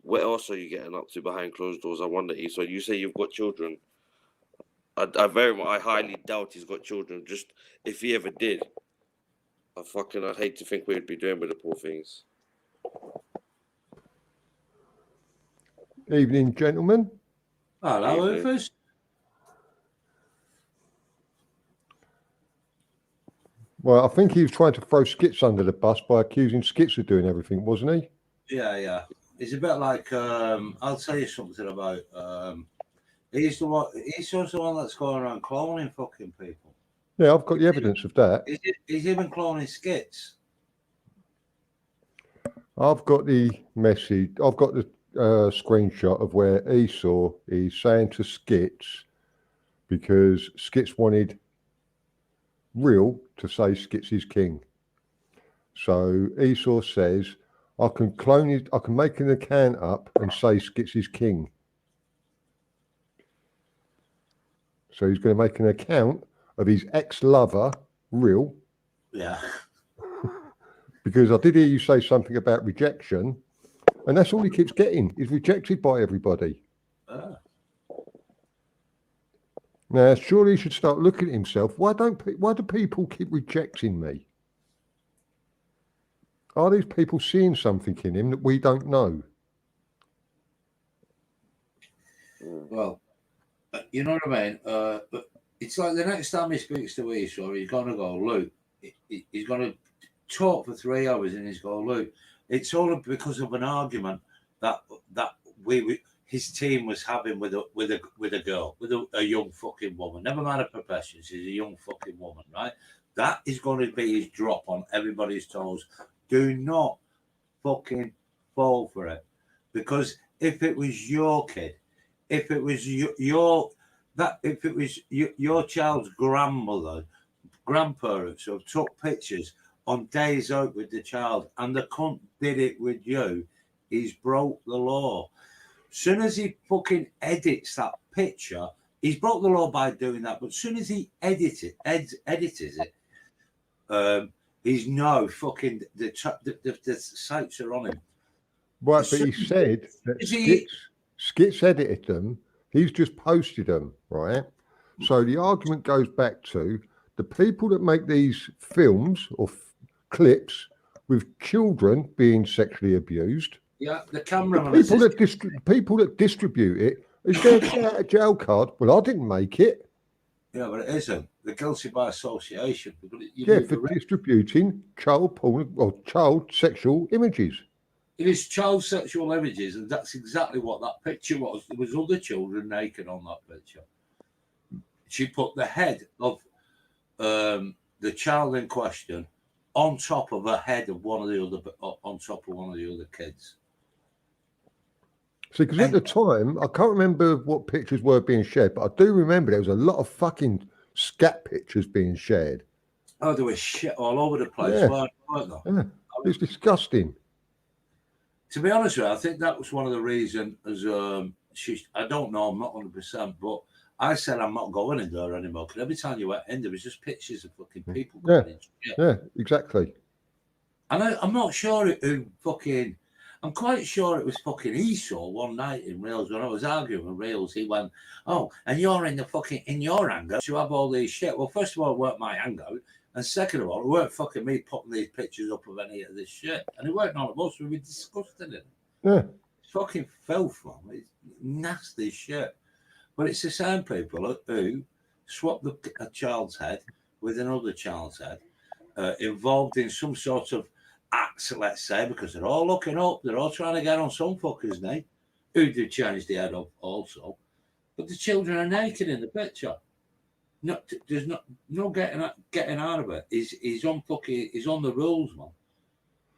what else are you getting up to behind closed doors? I wonder. So you say you've got children. I highly doubt he's got children. Just if he ever did, I'd hate to think what he'd be doing with the poor things. Evening, gentlemen. Hello, Rufus. Well, I think he was trying to throw Skits under the bus by accusing Skits of doing everything, wasn't he? Yeah. It's a bit like I'll tell you something about he's also the one that's going around cloning fucking people. Yeah, I've got the evidence of that. He's even cloning skits. I've got the message. I've got the screenshot of where Esau is saying to Skits, because Skits wanted Real to say Skits is king. So Esau says, I can clone it, I can make an account up and say Skits is king. So he's going to make an account of his ex-lover, Real. Yeah. Because I did hear you say something about rejection, and that's all he keeps getting. He's rejected by everybody. Now, surely he should start looking at himself. Why do people keep rejecting me? Are these people seeing something in him that we don't know? Well, you know what I mean? But it's like the next time he speaks to Esau, he's going to go, Luke, he's going to talk for 3 hours and he's going, Luke, it's all because of an argument that his team was having with a girl, with a young fucking woman. Never mind her profession, she's a young fucking woman, right? That is going to be his drop on everybody's toes. Do not fucking fall for it, because if it was your kid, if it was your child's grandparents who took pictures on days out with the child, and the cunt did it with you, he's broke the law. Soon as he fucking edits that picture, he's broke the law by doing that. But soon as he edits it, he's no fucking the sights are on him. Right, but he said that Skits edited them. He's just posted them, right? So the argument goes back to the people that make these films or clips with children being sexually abused. Yeah, the cameraman. People that distribute it, is there a jail card? Well, I didn't make it. Yeah, but it isn't. They're guilty by association. For distributing child porn or child sexual images. It is child sexual images, and that's exactly what that picture was. There was other children naked on that picture. She put the head of the child in question on top of the head of one of the other kids. See, because at the time, I can't remember what pictures were being shared, but I do remember there was a lot of fucking scat pictures being shared. Oh, there was shit all over the place, weren't there? Yeah, it was disgusting. To be honest with you, I think that was one of the reasons. I don't know, I'm not 100%, but I said I'm not going in there anymore, because every time you went in, there was just pictures of fucking people going in. Yeah, exactly. And I'm not sure who fucking... I'm quite sure it was fucking Esau one night in Rails when I was arguing with Rails. He went, "Oh, and you're in your hangout. You have all these shit." Well, first of all, it weren't my hangout, and second of all, it weren't fucking me putting these pictures up of any of this shit, and it weren't none of us. We were disgusted in it. Yeah, it's fucking filth, man. It's nasty shit. But it's the same people who swap a child's head with another child's head, involved in some sort of acts, let's say, because they're all looking up, they're all trying to get on some fucker's name, who they've changed the head of also. But the children are naked in the picture. There's no getting out of it. He's on the rules, man.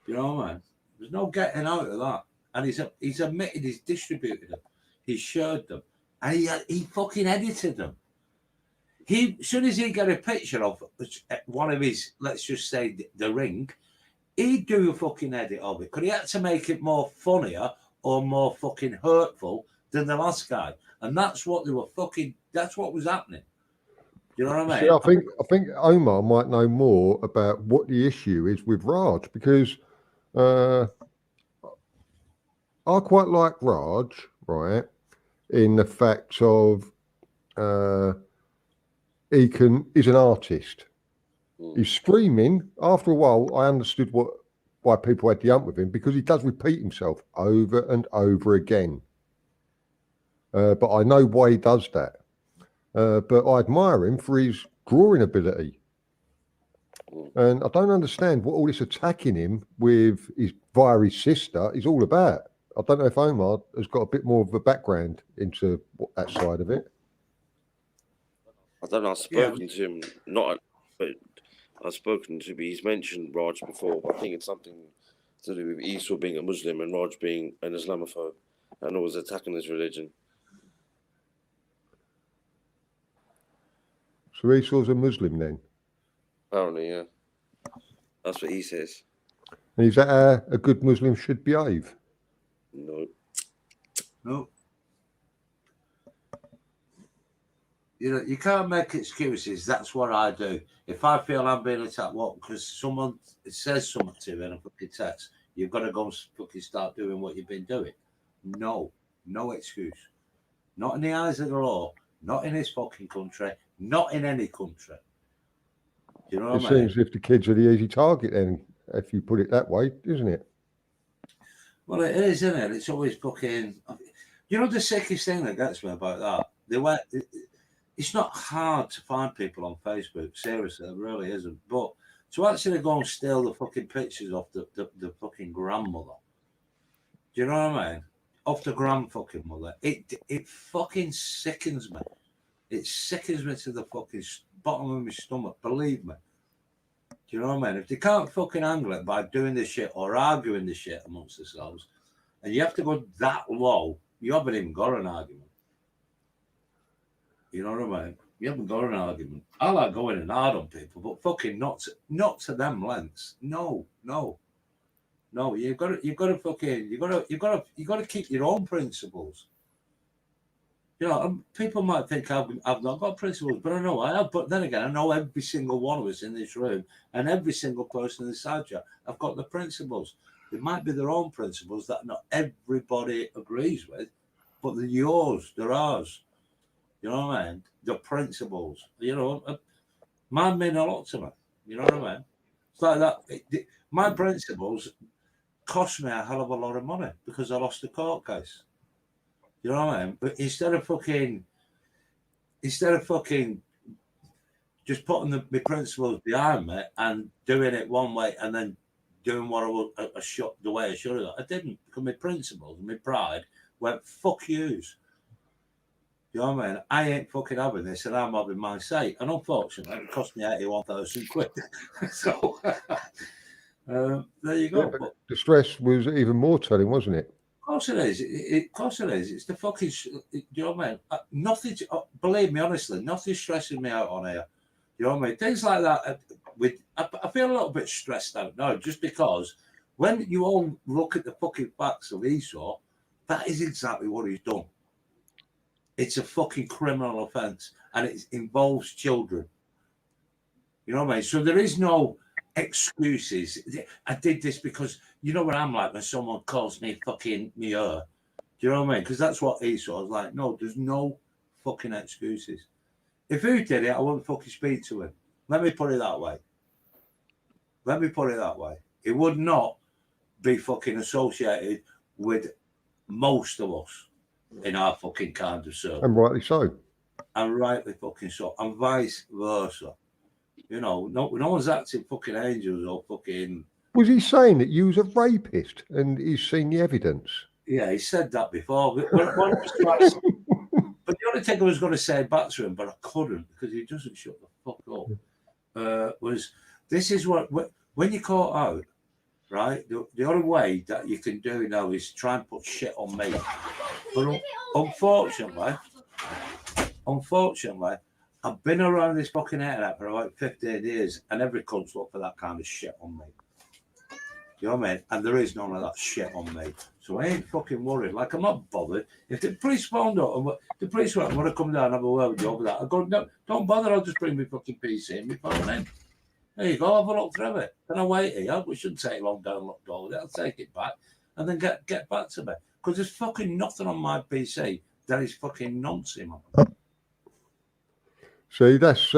You know what I mean? There's no getting out of that. And he's admitted he's distributed them, he's shared them, and he fucking edited them. As soon as he got a picture of one of his, let's just say the ring, he'd do a fucking edit of it. Because he had to make it more funnier or more fucking hurtful than the last guy. And that's what that's what was happening. You know what I mean? See, I think Omar might know more about what the issue is with Raj, because I quite like Raj, right, in the fact of he's an artist. He's screaming. After a while, I understood why people had the hump with him, because he does repeat himself over and over again. But I know why he does that. But I admire him for his drawing ability. And I don't understand what all this attacking him via his sister is all about. I don't know if Omar has got a bit more of a background into that side of it. I don't know. I've spoken to him not but I've spoken to. He's mentioned Raj before. But I think it's something to do with Esau being a Muslim and Raj being an Islamophobe and always attacking his religion. So Esau's a Muslim then? Apparently, yeah. That's what he says. And is that how a good Muslim should behave? No. No. You know, you can't make excuses. That's what I do. If I feel I'm being attacked, what? Because someone says something to me in a fucking text, you've got to go and fucking start doing what you've been doing. No excuse. Not in the eyes of the law. Not in this fucking country. Not in any country. Do you know what I mean? It seems as if the kids are the easy target then, if you put it that way, isn't it? Well, it is, isn't it? It's always fucking. You know the sickest thing that gets me about that? It's not hard to find people on Facebook. Seriously, it really isn't. But to actually go and steal the fucking pictures off the fucking grandmother, do you know what I mean? Off the grand fucking mother, it fucking sickens me. It sickens me to the fucking bottom of my stomach. Believe me. Do you know what I mean? If they can't fucking handle it by doing this shit or arguing this shit amongst themselves, and you have to go that low, you haven't even got an argument. You know what I mean? You haven't got an argument. I like going in hard on people, but fucking not to them lengths. No. You've got to keep your own principles. You know, people might think I've not got principles, but I know I have. But then again, I know every single one of us in this room and every single person in the Sajja have got the principles. They might be their own principles that not everybody agrees with, but they're yours, they're ours. You know what I mean? The principles. You know, mine mean a lot to me. You know what I mean? It's like that. My principles cost me a hell of a lot of money because I lost the court case. You know what I mean? But instead of fucking just putting my principles behind me and doing it one way and then doing what I should the way I should have, I didn't, because my principles and my pride went fuck yous. You know what I mean? I ain't fucking having this, and I'm having my say. And unfortunately, it cost me 81,000 quid. So there you go. Yeah, the stress was even more telling, wasn't it? Of course it is. Of course it is. It's the fucking. You know what I mean? Nothing. Believe me, honestly, nothing's stressing me out on here. You know what I mean? Things like that. I feel a little bit stressed out now, just because when you all look at the fucking facts of Esau, that is exactly what he's done. It's a fucking criminal offence, and it involves children. You know what I mean? So there is no excuses. I did this because you know what I'm like when someone calls me fucking me her. Do you know what I mean? Because that's what Esau was like. No, there's no fucking excuses. If he did it, I wouldn't fucking speak to him. Let me put it that way. It would not be fucking associated with most of us in our fucking kind of circle. And rightly so. And rightly fucking so. And vice versa. You know, no one's acting fucking angels or fucking... Was he saying that you was a rapist and he's seen the evidence? Yeah, he said that before. But the only thing I was going to say back to him, but I couldn't because he doesn't shut the fuck up, was this is what... When you're caught out, right, the only way that you can do now is try and put shit on me. But unfortunately, I've been around this fucking internet for about 15 years, and every cunt's looked for that kind of shit on me. You know what I mean? And there is none of that shit on me. So I ain't fucking worried. Like, I'm not bothered. If the police found out, and the police want to come down and have a word with you over that, I go, no, don't bother, I'll just bring my fucking PC and my phone in. There you go, have a look through it. Then I wait here. We shouldn't take long down and look all of it. I'll take it back and then get back to me. Because there's fucking nothing on my PC that is fucking nonsense. See, that's